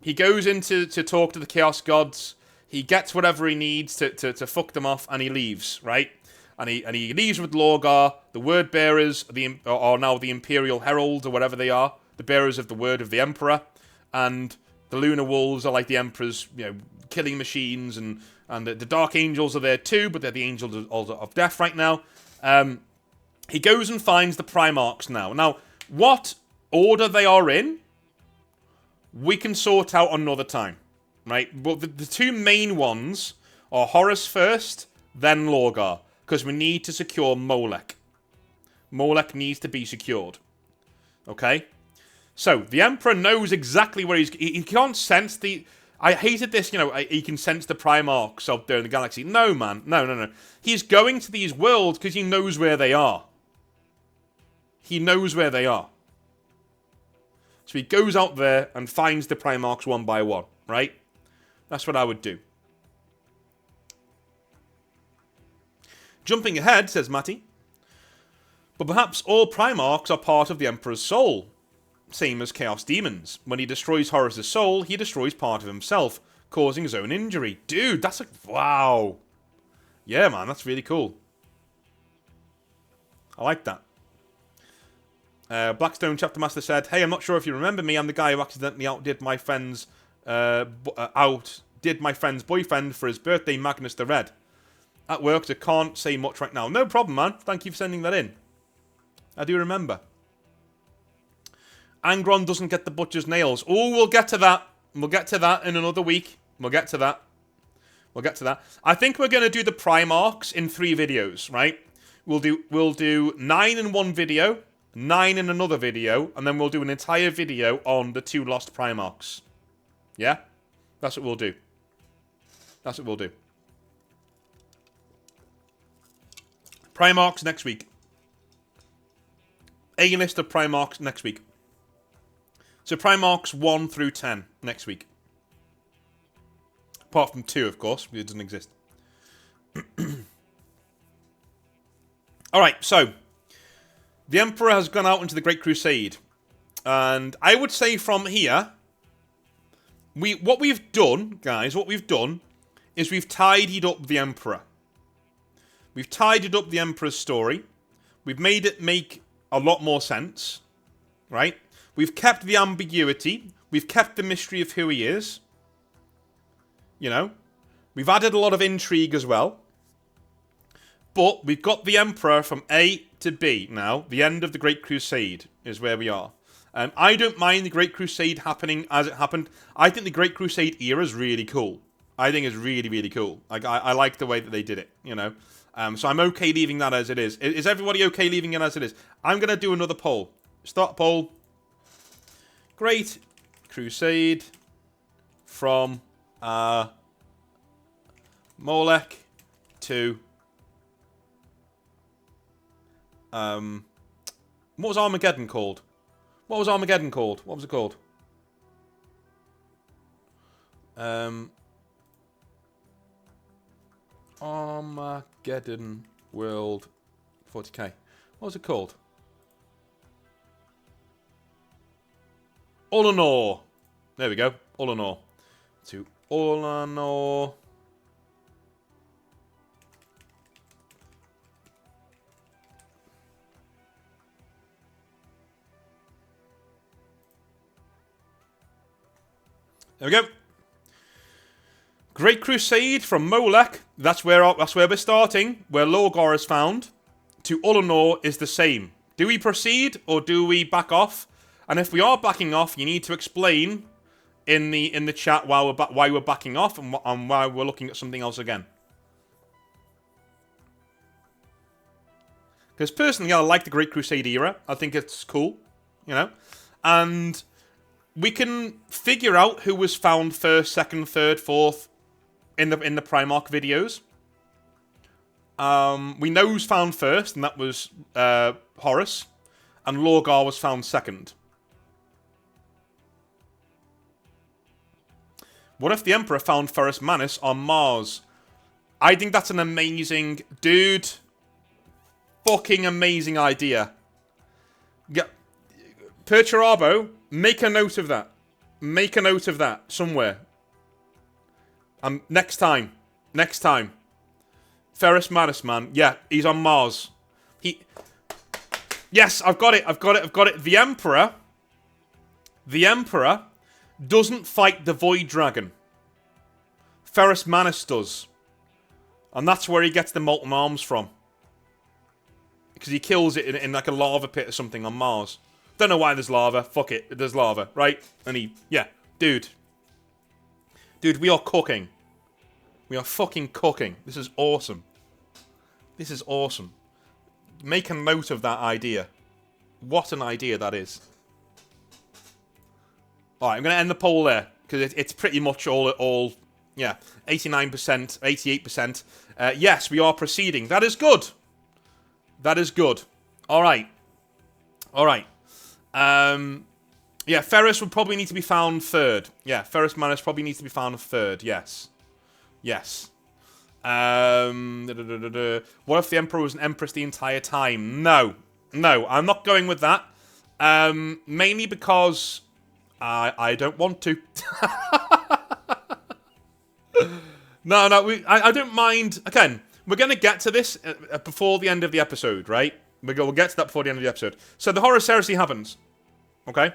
he goes in to talk to the Chaos Gods. He gets whatever he needs to fuck them off, and he leaves, right? And he leaves with Lorgar. The word bearers are now the Imperial Heralds, or whatever they are. The bearers of the word of the Emperor. And the Lunar Wolves are like the Emperor's, killing machines. And the Dark Angels are there too, but they're the Angels of Death right now. He goes and finds the primarchs now. Now, what order they are in, we can sort out another time, right? But the two main ones are Horus first, then Lorgar, because we need to secure Molech. Molech needs to be secured, okay? So, the Emperor knows exactly where he can't sense the... I hated this, he can sense the primarchs out there in the galaxy. No, man. No. He's going to these worlds because he knows where they are. He knows where they are. So he goes out there and finds the primarchs one by one, right? That's what I would do. Jumping ahead, says Matty. But perhaps all primarchs are part of the Emperor's soul. Same as Chaos Demons. When he destroys Horus' soul, he destroys part of himself, causing his own injury. Dude, that's wow. Yeah, man, that's really cool. I like that. Blackstone Chapter Master said, "Hey, I'm not sure if you remember me. I'm the guy who accidentally outdid my friend's boyfriend for his birthday, Magnus the Red. At work, so can't say much right now." No problem, man. Thank you for sending that in. I do remember. Angron doesn't get the butcher's nails. Oh, we'll get to that. We'll get to that in another week. We'll get to that. I think we're going to do the Primarchs in 3 videos, right? We'll do 9 in one video, 9 in another video, and then we'll do an entire video on the 2 lost Primarchs. Yeah? That's what we'll do. Primarchs next week. A list of Primarchs next week. So Primarchs 1 through 10 next week. Apart from 2, of course, because it doesn't exist. Alright, so the Emperor has gone out into the Great Crusade. And I would say from here, what we've done, guys, is we've tidied up the Emperor. We've tidied up the Emperor's story. We've made it make a lot more sense. Right? We've kept the ambiguity. We've kept the mystery of who he is. We've added a lot of intrigue as well. But we've got the Emperor from A to B now. The end of the Great Crusade is where we are. I don't mind the Great Crusade happening as it happened. I think the Great Crusade era is really cool. I think it's really, really cool. I like the way that they did it, So I'm okay leaving that as it is. Is everybody okay leaving it as it is? I'm going to do another poll. Start poll. Great Crusade from Molech to what was Armageddon called? What was it called? Armageddon World 40k. What was it called? Ullanor. There we go. Ullanor. To Ullanor. There we go. Great Crusade from Molech. That's where we're starting. Where Lorgar is found. To Ullanor is the same. Do we proceed or do we back off? And if we are backing off, you need to explain in the chat why we're backing off and why we're looking at something else again. Because personally, I like the Great Crusade era. I think it's cool, and we can figure out who was found first, second, third, fourth in the Primarch videos. We know who's found first, and that was Horus, and Lorgar was found second. What if the Emperor found Ferrus Manus on Mars? I think that's an amazing... Dude, fucking amazing idea. Yeah. Perturabo, make a note of that. Make a note of that somewhere. Next time. Ferrus Manus, man. Yeah, he's on Mars. Yes, I've got it. The Emperor doesn't fight the Void Dragon. Ferrus Manus does. And that's where he gets the molten arms from. Because he kills it in like a lava pit or something on Mars. Don't know why there's lava. Fuck it. There's lava, right? And yeah. Dude, we are cooking. We are fucking cooking. This is awesome. Make a note of that idea. What an idea that is. Alright, I'm going to end the poll there. Because it's pretty much all, yeah, 89%, 88%. Yes, we are proceeding. That is good. Alright. Yeah, Ferrus would probably need to be found third. Yeah, Ferrus Manus probably needs to be found third. Yes. What if the Emperor was an Empress the entire time? No, I'm not going with that. Mainly because I don't want to. No, I don't mind. Again, we're going to get to this before the end of the episode, right? We'll get to that before the end of the episode. So the Horus heresy happens. Okay?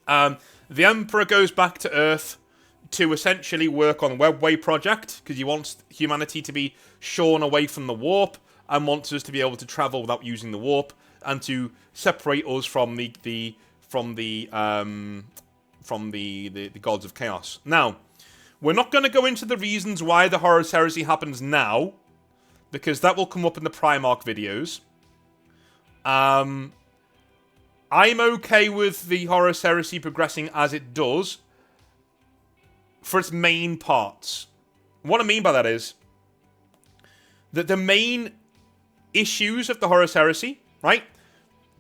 The Emperor goes back to Earth to essentially work on the Webway project, because he wants humanity to be shorn away from the warp, and wants us to be able to travel without using the warp, and to separate us from the gods of chaos. Now, we're not going to go into the reasons why the Horus heresy happens now, because that will come up in the Primarch videos. I'm okay with the Horus heresy progressing as it does for its main parts. What I mean by that is that the main issues of the Horus heresy, right?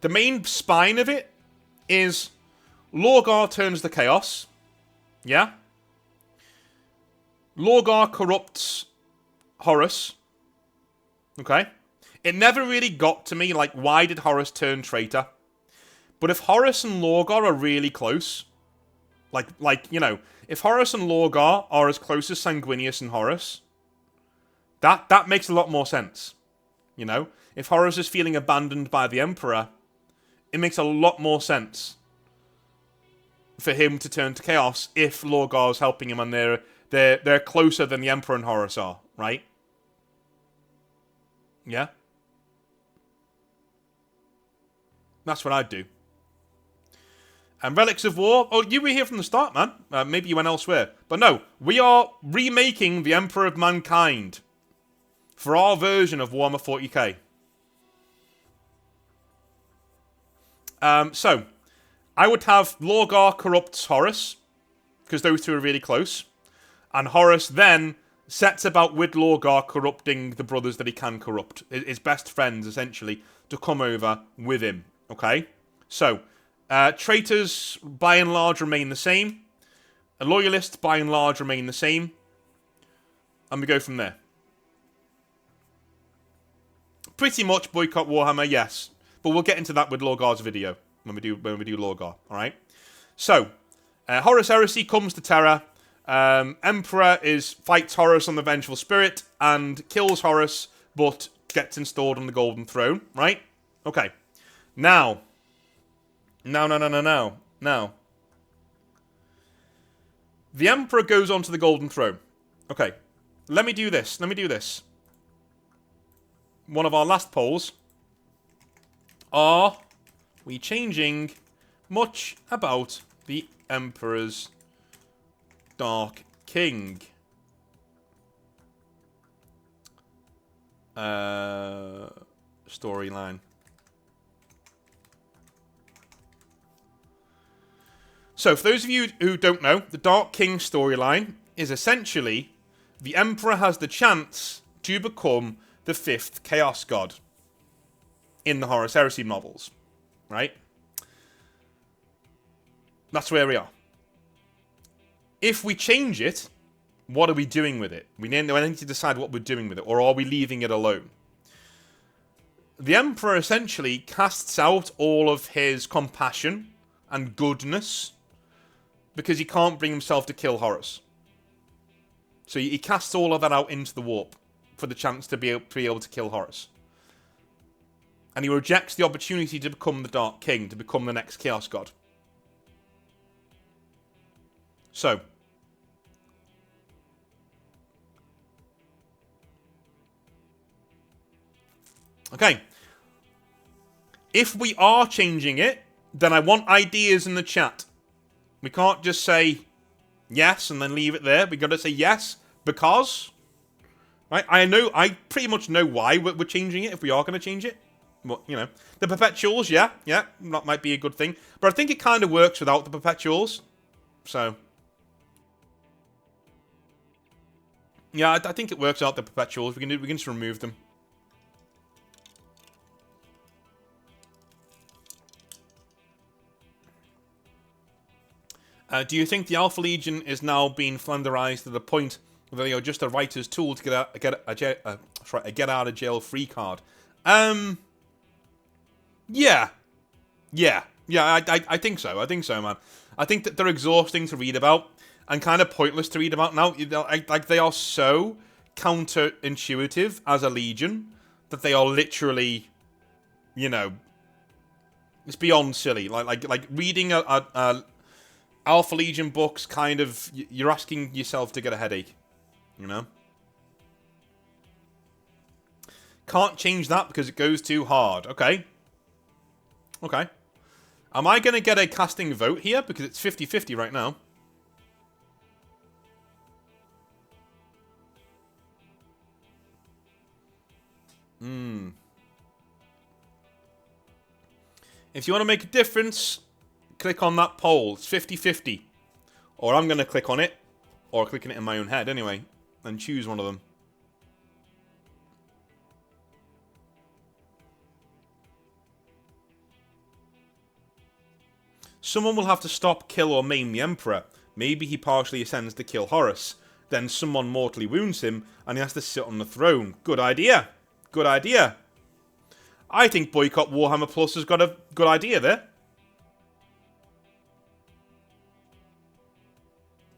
The main spine of it is Lorgar turns the chaos. Yeah? Lorgar corrupts Horus. Okay? It never really got to me, like, why did Horus turn traitor? But if Horus and Lorgar are really close, like you know, if Horus and Lorgar are as close as Sanguinius and Horus, that makes a lot more sense. You know? If Horus is feeling abandoned by the Emperor, it makes a lot more sense for him to turn to Chaos if Lorgar's helping him and they're closer than the Emperor and Horus are, right? Yeah? That's what I'd do. And Relics of War, oh, you were here from the start, man. Maybe you went elsewhere. But no, we are remaking the Emperor of Mankind for our version of Warhammer 40k. So, I would have Lorgar corrupts Horus, because those two are really close. And Horus then sets about with Lorgar corrupting the brothers that he can corrupt. His best friends, essentially, to come over with him. Okay? So, traitors, by and large, remain the same. Loyalists, by and large, remain the same. And we go from there. Pretty much boycott Warhammer, yes. But we'll get into that with Lorgar's video. When we do Lorgar, alright? So, Horus Heresy comes to Terra. Emperor fights Horus on the Vengeful Spirit and kills Horus, but gets installed on the Golden Throne, right? Okay. Now. The Emperor goes onto the Golden Throne. Okay. Let me do this. One of our last polls. Are we changing much about the Emperor's Dark King? Storyline. So, for those of you who don't know, the Dark King storyline is essentially the Emperor has the chance to become the 5th Chaos God in the Horus Heresy novels, right? That's where we are. If we change it, what are we doing with it? We need to decide what we're doing with it, or are we leaving it alone? the Emperor essentially casts out all of his compassion and goodness because he can't bring himself to kill Horus. So he casts all of that out into the warp for the chance to be able to kill Horus. And he rejects the opportunity to become the Dark King, to become the next Chaos God. So, okay. If we are changing it, then I want ideas in the chat. We can't just say yes and then leave it there. We got to say yes because, right? I pretty much know why we're changing it if we are going to change it. Well, you know, the perpetuals, yeah, that might be a good thing. But I think it kind of works without the perpetuals. So, yeah, I think it works without the perpetuals. We can just remove them. Do you think the Alpha Legion is now being flanderized to the point where they are just a writer's tool to get a get out of jail free card? Yeah. I think so. I think so, man. I think that they're exhausting to read about and kind of pointless to read about now. Like they are so counterintuitive as a legion that they are literally, you know, it's beyond silly. Like reading a Alpha Legion books, kind of, you're asking yourself to get a headache, you know? Can't change that because it goes too hard. Okay. Okay. Am I going to get a casting vote here? Because it's 50-50 right now. If you want to make a difference, click on that poll. It's 50-50. Or I'm going to click on it. Or clicking it in my own head anyway. And choose one of them. Someone will have to stop, kill, or maim the Emperor. Maybe he partially ascends to kill Horus. Then someone mortally wounds him, and he has to sit on the throne. Good idea. Good idea. I think Boycott Warhammer Plus has got a good idea there.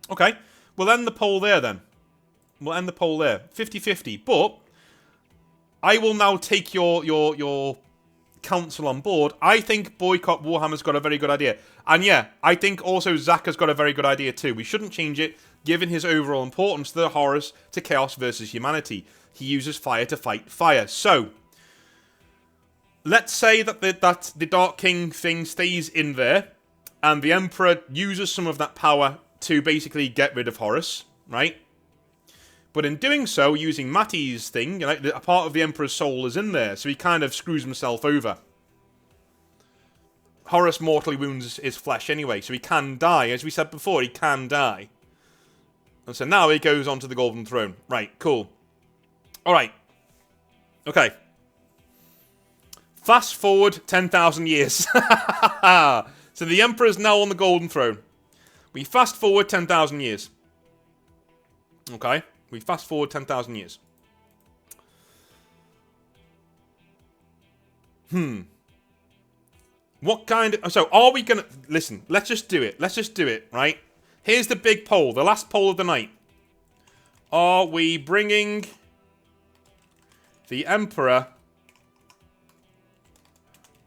Okay. We'll end the poll there then. We'll end the poll there. 50-50. But I will now take your counsel on board. I think Boycott Warhammer's got a very good idea. And yeah, I think also Zach has got a very good idea too. We shouldn't change it, given his overall importance to the Horus, to Chaos versus Humanity. He uses fire to fight fire. So, let's say that the Dark King thing stays in there, and the Emperor uses some of that power to basically get rid of Horus, right? But in doing so, using Matty's thing, like a part of the Emperor's soul is in there, so he kind of screws himself over. Horus mortally wounds his flesh anyway, so he can die. As we said before, he can die. And so now he goes onto the Golden Throne. Right, cool. Alright. Okay. Fast forward 10,000 years. So the Emperor's now on the Golden Throne. We fast forward 10,000 years. Okay. We fast forward 10,000 years. What kind of... So, are we going to... Listen, let's just do it. Let's just do it, right? Here's the big poll. The last poll of the night. Are we bringing the Emperor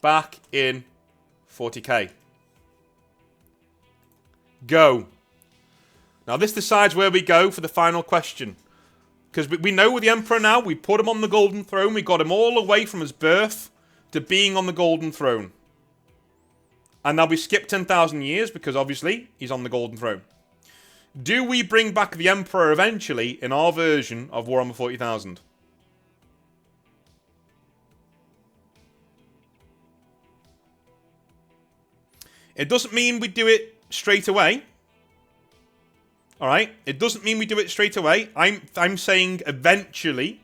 back in 40k? Go. Now, this decides where we go for the final question. Because we know the Emperor now. We put him on the Golden Throne. We got him all the way from his birth to being on the Golden Throne. And now we skip 10,000 years because, obviously, he's on the Golden Throne. Do we bring back the Emperor eventually in our version of Warhammer 40,000? It doesn't mean we do it straight away. Alright? It doesn't mean we do it straight away. I'm saying eventually.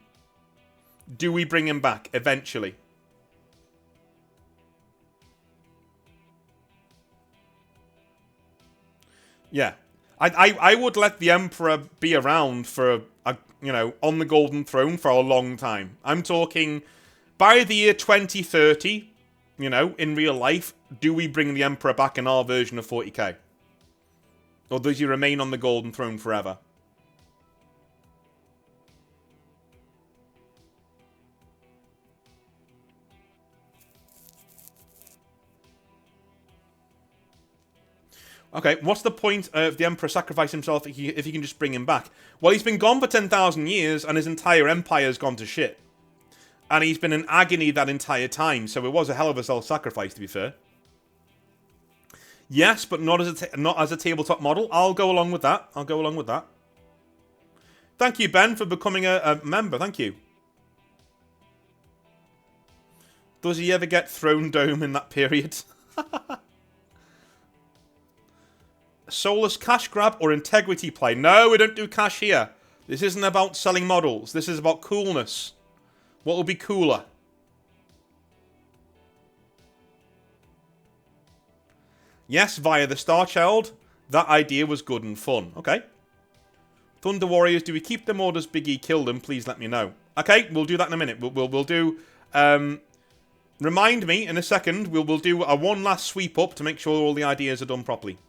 Do we bring him back? Eventually. Yeah. I would let the Emperor be around for, on the Golden Throne for a long time. I'm talking by the year 2030, you know, in real life, do we bring the Emperor back in our version of 40k? Or does he remain on the Golden Throne forever? Okay, what's the point of the Emperor sacrifice himself if he can just bring him back? Well, he's been gone for 10,000 years, and his entire empire's gone to shit. And he's been in agony that entire time, so it was a hell of a self-sacrifice, to be fair. Yes, but not as a tabletop model. I'll go along with that. I'll go along with that. Thank you, Ben, for becoming a member. Thank you. Does he ever get Throne Dome in that period? Soulless cash grab or integrity play? No, we don't do cash here. This isn't about selling models. This is about coolness. What will be cooler? Yes, via the Star Child. That idea was good and fun. Okay. Thunder Warriors, do we keep them or does Big E kill them? Please let me know. Okay, we'll do that in a minute. We'll do... remind me in a second. We'll do a one last sweep up to make sure all the ideas are done properly.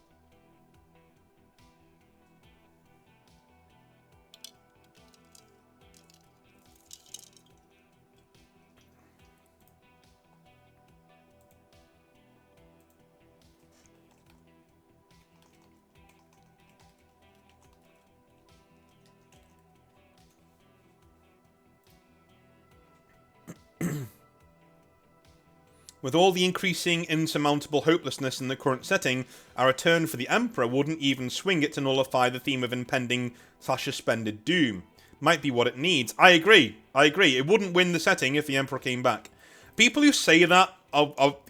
With all the increasing insurmountable hopelessness in the current setting, a return for the Emperor wouldn't even swing it to nullify the theme of impending/suspended doom. Might be what it needs. I agree. I agree. It wouldn't win the setting if the Emperor came back. People who say that,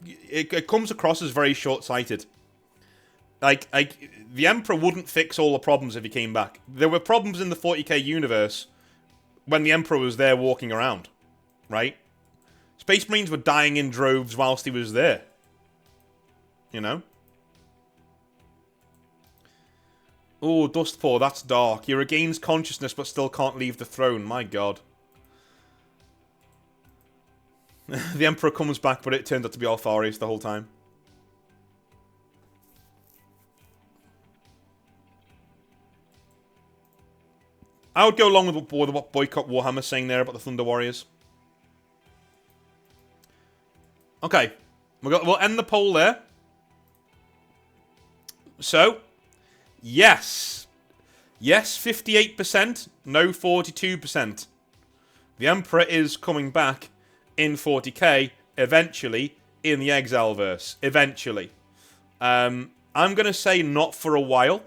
it comes across as very short-sighted. Like, the Emperor wouldn't fix all the problems if he came back. There were problems in the 40k universe when the Emperor was there walking around, right? Space Marines were dying in droves whilst he was there. You know? Oh, Dustpaw, that's dark. He regains consciousness but still can't leave the throne. My god. The Emperor comes back, but it turned out to be Alpharius the whole time. I would go along with what Boycott Warhammer's saying there about the Thunder Warriors. Okay, we'll end the poll there. So, yes. Yes, 58%. No, 42%. The Emperor is coming back in 40k, eventually, in the Exileverse. Eventually. I'm going to say not for a while.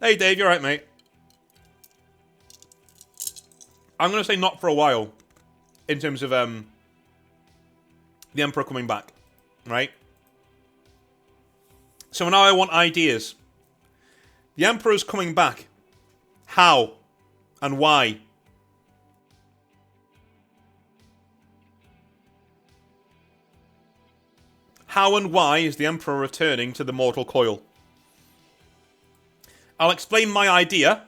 Hey, Dave, you alright, mate? I'm going to say not for a while. In terms of the Emperor coming back, right? So now I want ideas. The Emperor's coming back. How? And why? How and why is the Emperor returning to the mortal coil? I'll explain my idea,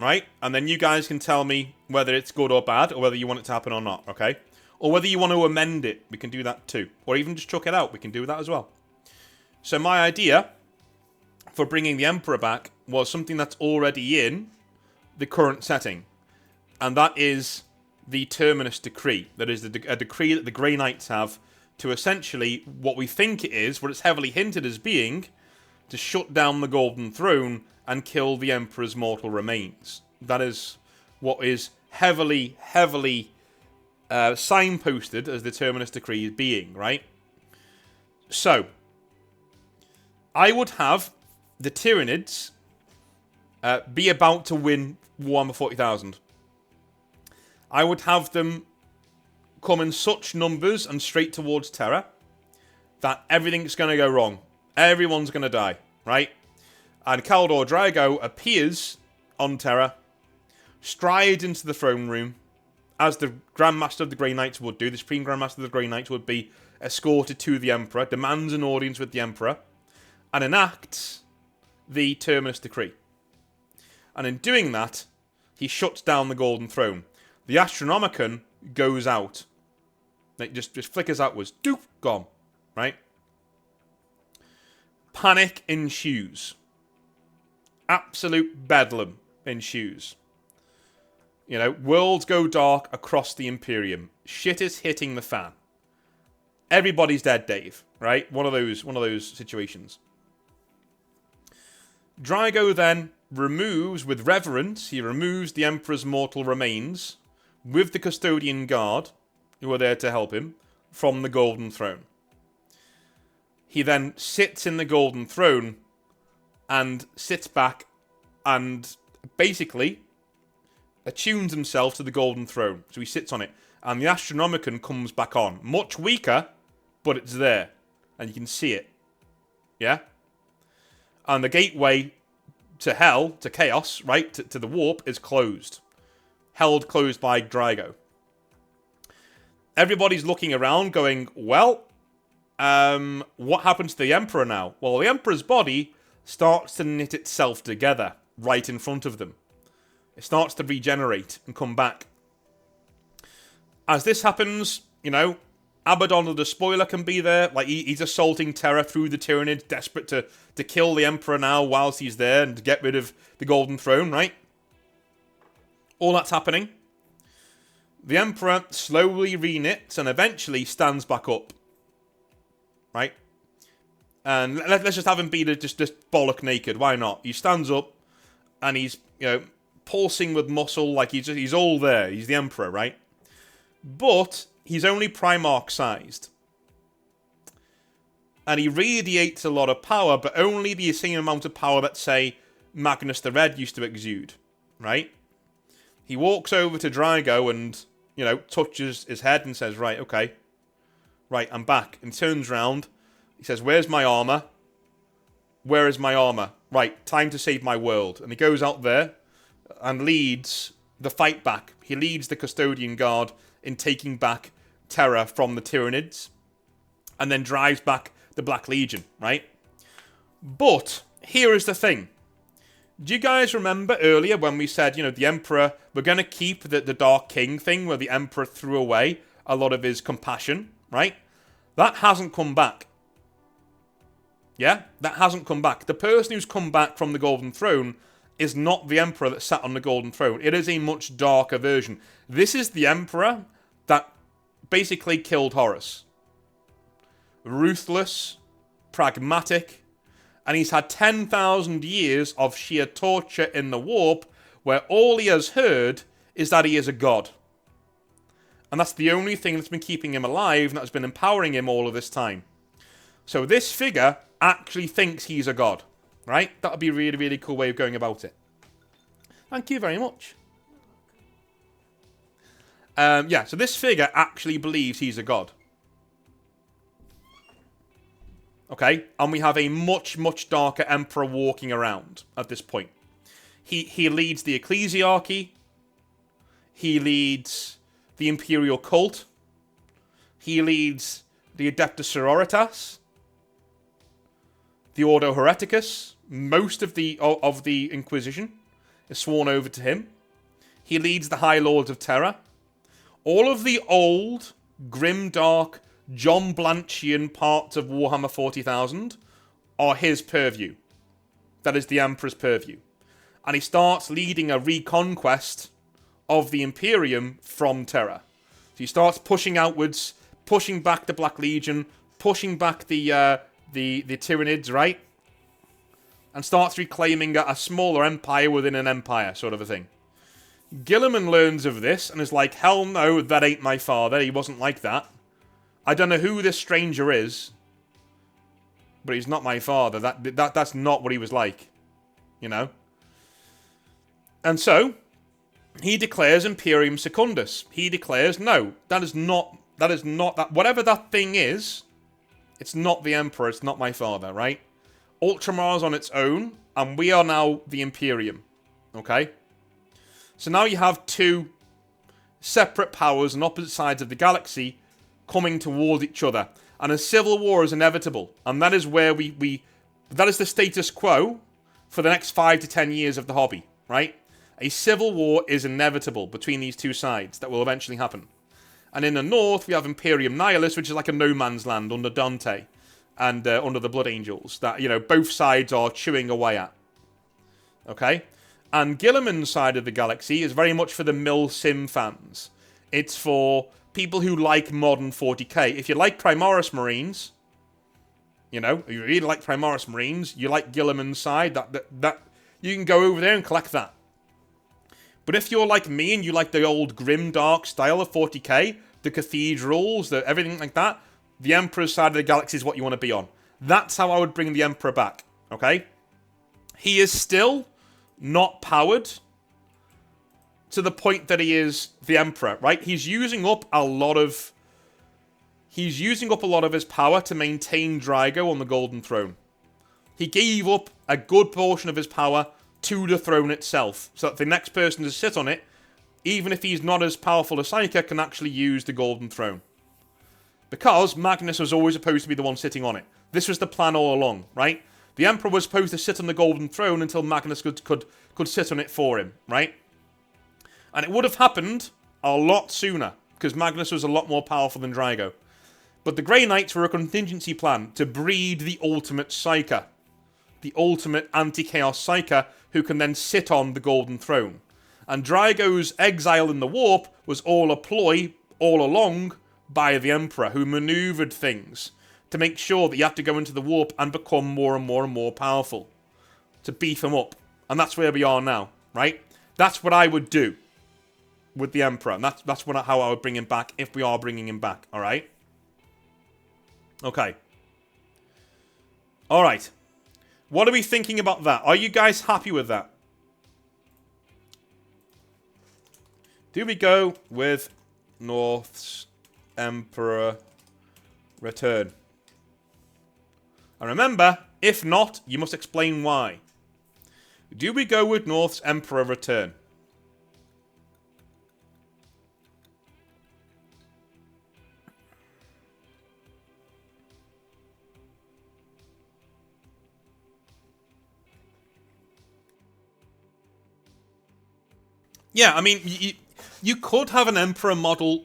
right? And then you guys can tell me whether it's good or bad, or whether you want it to happen or not, okay? Or whether you want to amend it, we can do that too. Or even just chuck it out, we can do that as well. So my idea for bringing the Emperor back was something that's already in the current setting. And that is the Terminus Decree. That is a decree that the Grey Knights have to essentially, what we think it is, what it's heavily hinted as being, to shut down the Golden Throne and kill the Emperor's mortal remains. That is what is heavily signposted as the Terminus Decree being, right? So, I would have the Tyranids be about to win Warhammer 40,000. I would have them come in such numbers and straight towards Terra that everything's going to go wrong. Everyone's going to die, right? And Kaldor Drago appears on Terra, strides into the throne room, as the Grandmaster of the Grey Knights would do. The Supreme Grandmaster of the Grey Knights would be escorted to the Emperor, demands an audience with the Emperor, and enacts the Terminus Decree. And in doing that, he shuts down the Golden Throne. The Astronomicon goes out. It just flickers outwards. Doop, gone. Right? Panic ensues. Absolute bedlam ensues. You know, worlds go dark across the Imperium. Shit is hitting the fan. Everybody's dead, Dave. Right? One of those situations. Drago then removes, with reverence, he removes the Emperor's mortal remains with the Custodian Guard, who are there to help him, from the Golden Throne. He then sits in the Golden Throne and sits back and basically attunes himself to the Golden Throne. So he sits on it. And the Astronomicon comes back on. Much weaker, but it's there. And you can see it. Yeah? And the gateway to hell, to chaos, right, to the warp, is closed. Held closed by Drago. Everybody's looking around going, well, what happens to the Emperor now? Well, the Emperor's body starts to knit itself together right in front of them. It starts to regenerate and come back. As this happens, you know, Abaddon the Despoiler can be there. Like, he's assaulting Terra through the Tyranids, desperate to kill the Emperor now whilst he's there and to get rid of the Golden Throne, right? All that's happening. The Emperor slowly reknits and eventually stands back up. Right? And let's just have him be just bollock naked. Why not? He stands up and he's, you know, pulsing with muscle, like he's all there. He's the Emperor, right? But he's only Primarch sized. And he radiates a lot of power, but only the same amount of power that, say, Magnus the Red used to exude, right? He walks over to Drago and, you know, touches his head and says, right, okay. Right, I'm back. And turns round. He says, where's my armor? Where is my armor? Right, time to save my world. And he goes out there and leads the fight back. He leads the Custodian Guard in taking back Terra from the Tyranids. And then drives back the Black Legion, right? But here is the thing. Do you guys remember earlier when we said, you know, the Emperor, we're going to keep the Dark King thing where the Emperor threw away a lot of his compassion, right? That hasn't come back. Yeah? That hasn't come back. The person who's come back from the Golden Throne is not the Emperor that sat on the Golden Throne. It is a much darker version. This is the Emperor that basically killed Horus. Ruthless, pragmatic, and he's had 10,000 years of sheer torture in the warp where all he has heard is that he is a god. And that's the only thing that's been keeping him alive and that's been empowering him all of this time. So this figure actually thinks he's a god, right? That would be a really, really cool way of going about it. Thank you very much. Yeah, so this figure actually believes he's a god. Okay, and we have a much, much darker Emperor walking around at this point. He leads the Ecclesiarchy. He leads the Imperial Cult. He leads the Adeptus Sororitas. The Ordo Hereticus. Most of the Inquisition is sworn over to him. He leads the High Lords of Terror. All of the old, grim-dark, John Blanchian parts of Warhammer 40,000 are his purview. That is the Emperor's purview. And he starts leading a reconquest of the Imperium from Terra. So he starts pushing outwards, pushing back the Black Legion, pushing back the Tyranids, right? And starts reclaiming a smaller empire within an empire, sort of a thing. Guilliman learns of this and is like, hell no, that ain't my father. He wasn't like that. I don't know who this stranger is, but he's not my father. That's not what he was like, you know? And so, he declares Imperium Secundus. He declares, no, that is not that, whatever that thing is, it's not the Emperor, it's not my father, right? Ultramar's on its own, and we are now the Imperium, okay? So now you have two separate powers on opposite sides of the galaxy coming towards each other. And a civil war is inevitable. And that is where that is the status quo for the next 5 to 10 years of the hobby, right? A civil war is inevitable between these two sides that will eventually happen. And in the north, we have Imperium Nihilus, which is like a no man's land under Dante and under the Blood Angels that, you know, both sides are chewing away at. Okay? And Gilliman's side of the galaxy is very much for the Mil-Sim fans. It's for people who like modern 40k. If you like Primaris Marines, you know, if you really like Primaris Marines, you like Gilliman's side, that you can go over there and collect that. But if you're like me and you like the old grim dark style of 40k, the cathedrals, the everything like that, the Emperor's side of the galaxy is what you want to be on. That's how I would bring the Emperor back, okay? He is still not powered to the point that he is the Emperor, right? He's using up a lot of his power to maintain Draigo on the Golden Throne. He gave up a good portion of his power to the throne itself, so that the next person to sit on it, even if he's not as powerful as Psyker, can actually use the Golden Throne. Because Magnus was always supposed to be the one sitting on it. This was the plan all along, right? The Emperor was supposed to sit on the Golden Throne until Magnus could sit on it for him, right? And it would have happened a lot sooner, because Magnus was a lot more powerful than Draigo. But the Grey Knights were a contingency plan to breed the ultimate Psyker. The ultimate anti-chaos Psyker who can then sit on the Golden Throne. And Draigo's exile in the warp was all a ploy, all along, by the Emperor, who manoeuvred things to make sure that you have to go into the warp and become more and more and more powerful. To beef him up. And that's where we are now, right? That's what I would do with the Emperor. And that's how I would bring him back if we are bringing him back, alright? Okay. Alright. What are we thinking about that? Are you guys happy with that? Do we go with North's Emperor return? And remember, if not, you must explain why. Do we go with North's Emperor return? Yeah, I mean, you could have an Emperor model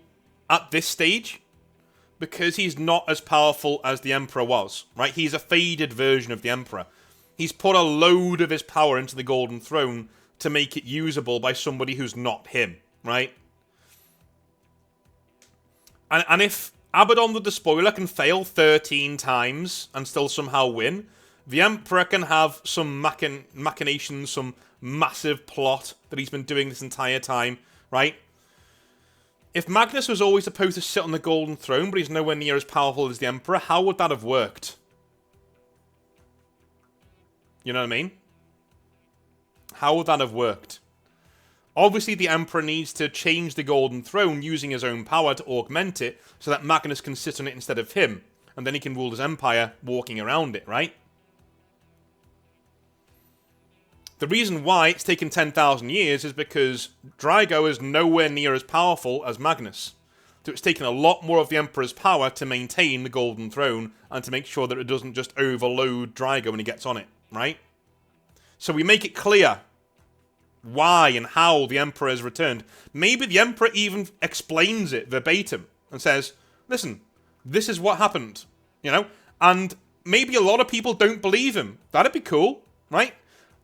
at this stage, because he's not as powerful as the Emperor was, right? He's a faded version of the Emperor. He's put a load of his power into the Golden Throne to make it usable by somebody who's not him, right? And if Abaddon the Despoiler can fail 13 times and still somehow win, the Emperor can have some machinations, some massive plot that he's been doing this entire time, right? If Magnus was always supposed to sit on the Golden Throne, but he's nowhere near as powerful as the Emperor, how would that have worked? You know what I mean? How would that have worked? Obviously, the Emperor needs to change the Golden Throne using his own power to augment it, so that Magnus can sit on it instead of him, and then he can rule his empire walking around it, right? The reason why it's taken 10,000 years is because Draigo is nowhere near as powerful as Magnus. So it's taken a lot more of the Emperor's power to maintain the Golden Throne and to make sure that it doesn't just overload Draigo when he gets on it, right? So we make it clear why and how the Emperor has returned. Maybe the Emperor even explains it verbatim and says, listen, this is what happened, you know? And maybe a lot of people don't believe him. That'd be cool, right?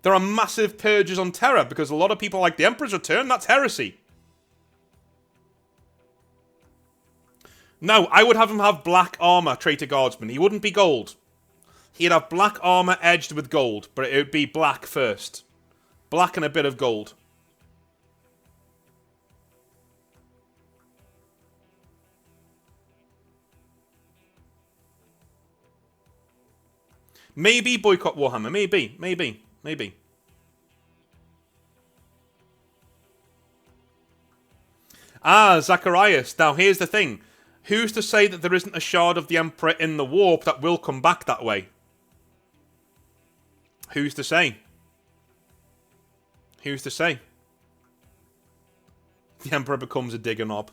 There are massive purges on Terra because a lot of people like the Emperor's return. That's heresy. No, I would have him have black armor, Traitor Guardsman. He wouldn't be gold. He'd have black armor edged with gold, but it would be black first. Black and a bit of gold. Maybe boycott Warhammer. Maybe. Ah, Zacharias. Now, here's the thing. Who's to say that there isn't a shard of the Emperor in the warp that will come back that way? Who's to say? Who's to say? The Emperor becomes a digger knob.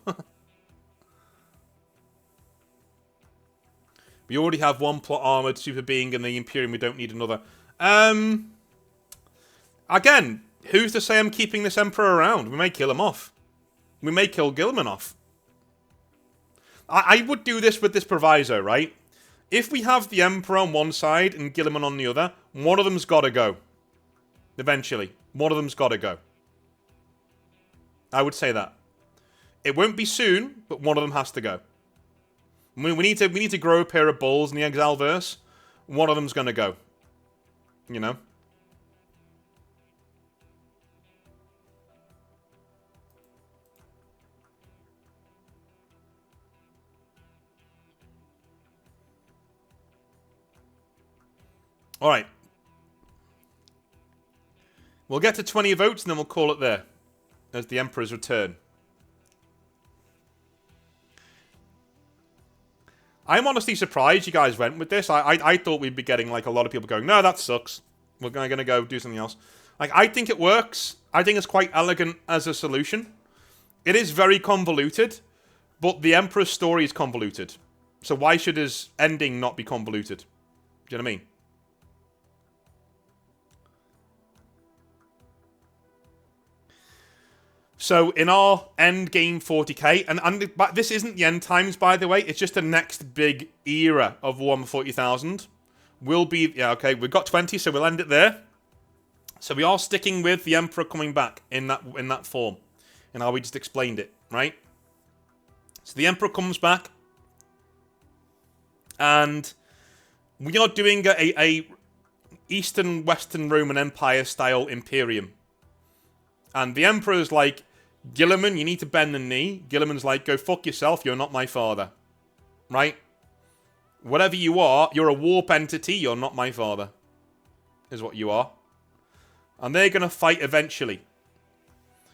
We already have one plot armored super being in the Imperium. We don't need another. Again, who's to say I'm keeping this Emperor around? We may kill him off. We may kill Guilliman off. I would do this with this proviso, right? If we have the Emperor on one side and Guilliman on the other, one of them's got to go. Eventually. One of them's got to go. I would say that. It won't be soon, but one of them has to go. We need to grow a pair of balls in the Exileverse. One of them's going to go. You know? Alright. We'll get to 20 votes and then we'll call it there. As the Emperor's return. I'm honestly surprised you guys went with this. I thought we'd be getting like a lot of people going, no, that sucks. We're going to go do something else. Like, I think it works. I think it's quite elegant as a solution. It is very convoluted, but the Emperor's story is convoluted. So why should his ending not be convoluted? Do you know what I mean? So, in our end game 40k, and this isn't the end times, by the way, it's just the next big era of Warhammer 40,000. Will be, yeah, okay, we've got 20, so we'll end it there. So we are sticking with the Emperor coming back in that form. And how we just explained it, right? So the Emperor comes back. And we are doing a Eastern Western Roman Empire style Imperium. And the Emperor's like, Guilliman, you need to bend the knee. Guilliman's like, go fuck yourself, you're not my father. Right? Whatever you are, you're a warp entity, you're not my father. Is what you are. And they're going to fight eventually.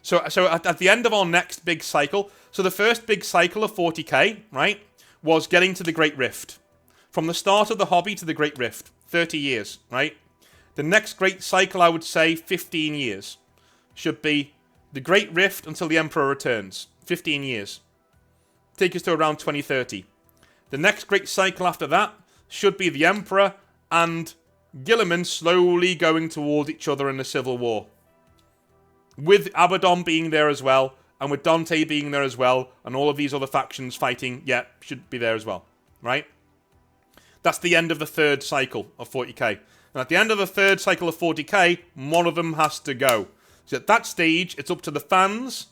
So at the end of our next big cycle, so the first big cycle of 40k, right, was getting to the Great Rift. From the start of the hobby to the Great Rift. 30 years, right? The next great cycle, I would say, 15 years. Should be the Great Rift until the Emperor returns. 15 years. Take us to around 2030. The next great cycle after that should be the Emperor and Guilliman slowly going toward each other in a civil war. With Abaddon being there as well, and with Dante being there as well, and all of these other factions fighting, yeah, should be there as well. Right? That's the end of the third cycle of 40k. And at the end of the third cycle of 40k, one of them has to go. So at that stage, it's up to the fans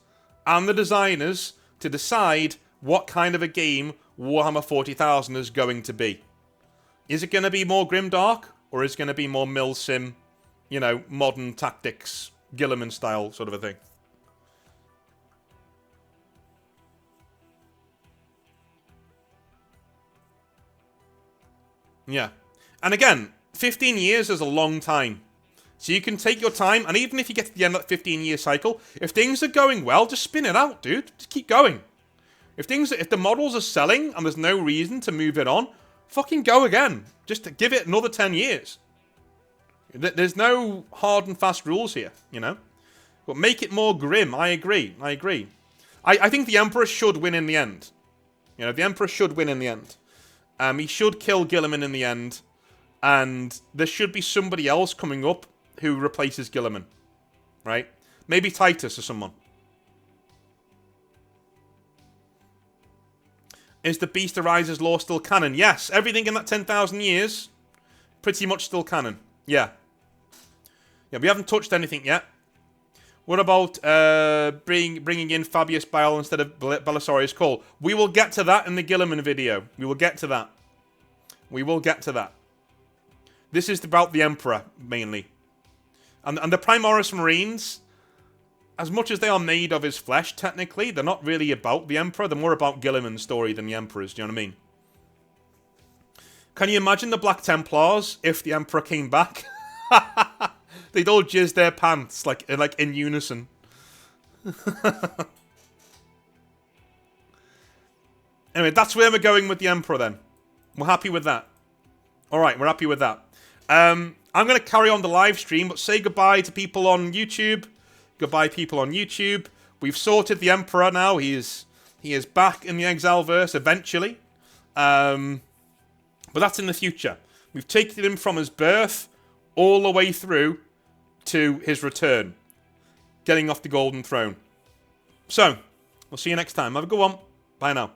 and the designers to decide what kind of a game Warhammer 40,000 is going to be. Is it going to be more grimdark? Or is it going to be more milsim, you know, modern tactics, Guilliman style sort of a thing? Yeah. And again, 15 years is a long time. So you can take your time, and even if you get to the end of that 15-year cycle, if things are going well, just spin it out, dude. Just keep going. If the models are selling and there's no reason to move it on, fucking go again. Just give it another 10 years. There's no hard and fast rules here, you know? But make it more grim. I agree. I think the Emperor should win in the end. You know, the Emperor should win in the end. He should kill Guilliman in the end. And there should be somebody else coming up who replaces Guilliman. Right? Maybe Titus or someone. Is the Beast Arises lore still canon? Yes, everything in that 10,000 years, pretty much still canon. Yeah. Yeah, we haven't touched anything yet. What about bringing in Fabius Bile instead of Belisarius Cole? We will get to that in the Guilliman video. We will get to that. We will get to that. This is about the Emperor, mainly. And the Primarchs Marines, as much as they are made of his flesh, technically, they're not really about the Emperor. They're more about Guilliman's story than the Emperor's. Do you know what I mean? Can you imagine the Black Templars if the Emperor came back? They'd all jizz their pants, like in unison. Anyway, that's where we're going with the Emperor then. We're happy with that. Alright, we're happy with that. I'm going to carry on the live stream, but say goodbye to people on YouTube. Goodbye, people on YouTube. We've sorted the Emperor now. He is back in the Exileverse eventually. But that's in the future. We've taken him from his birth all the way through to his return. getting off the golden throne. So, we'll see you next time. Have a good one. Bye now.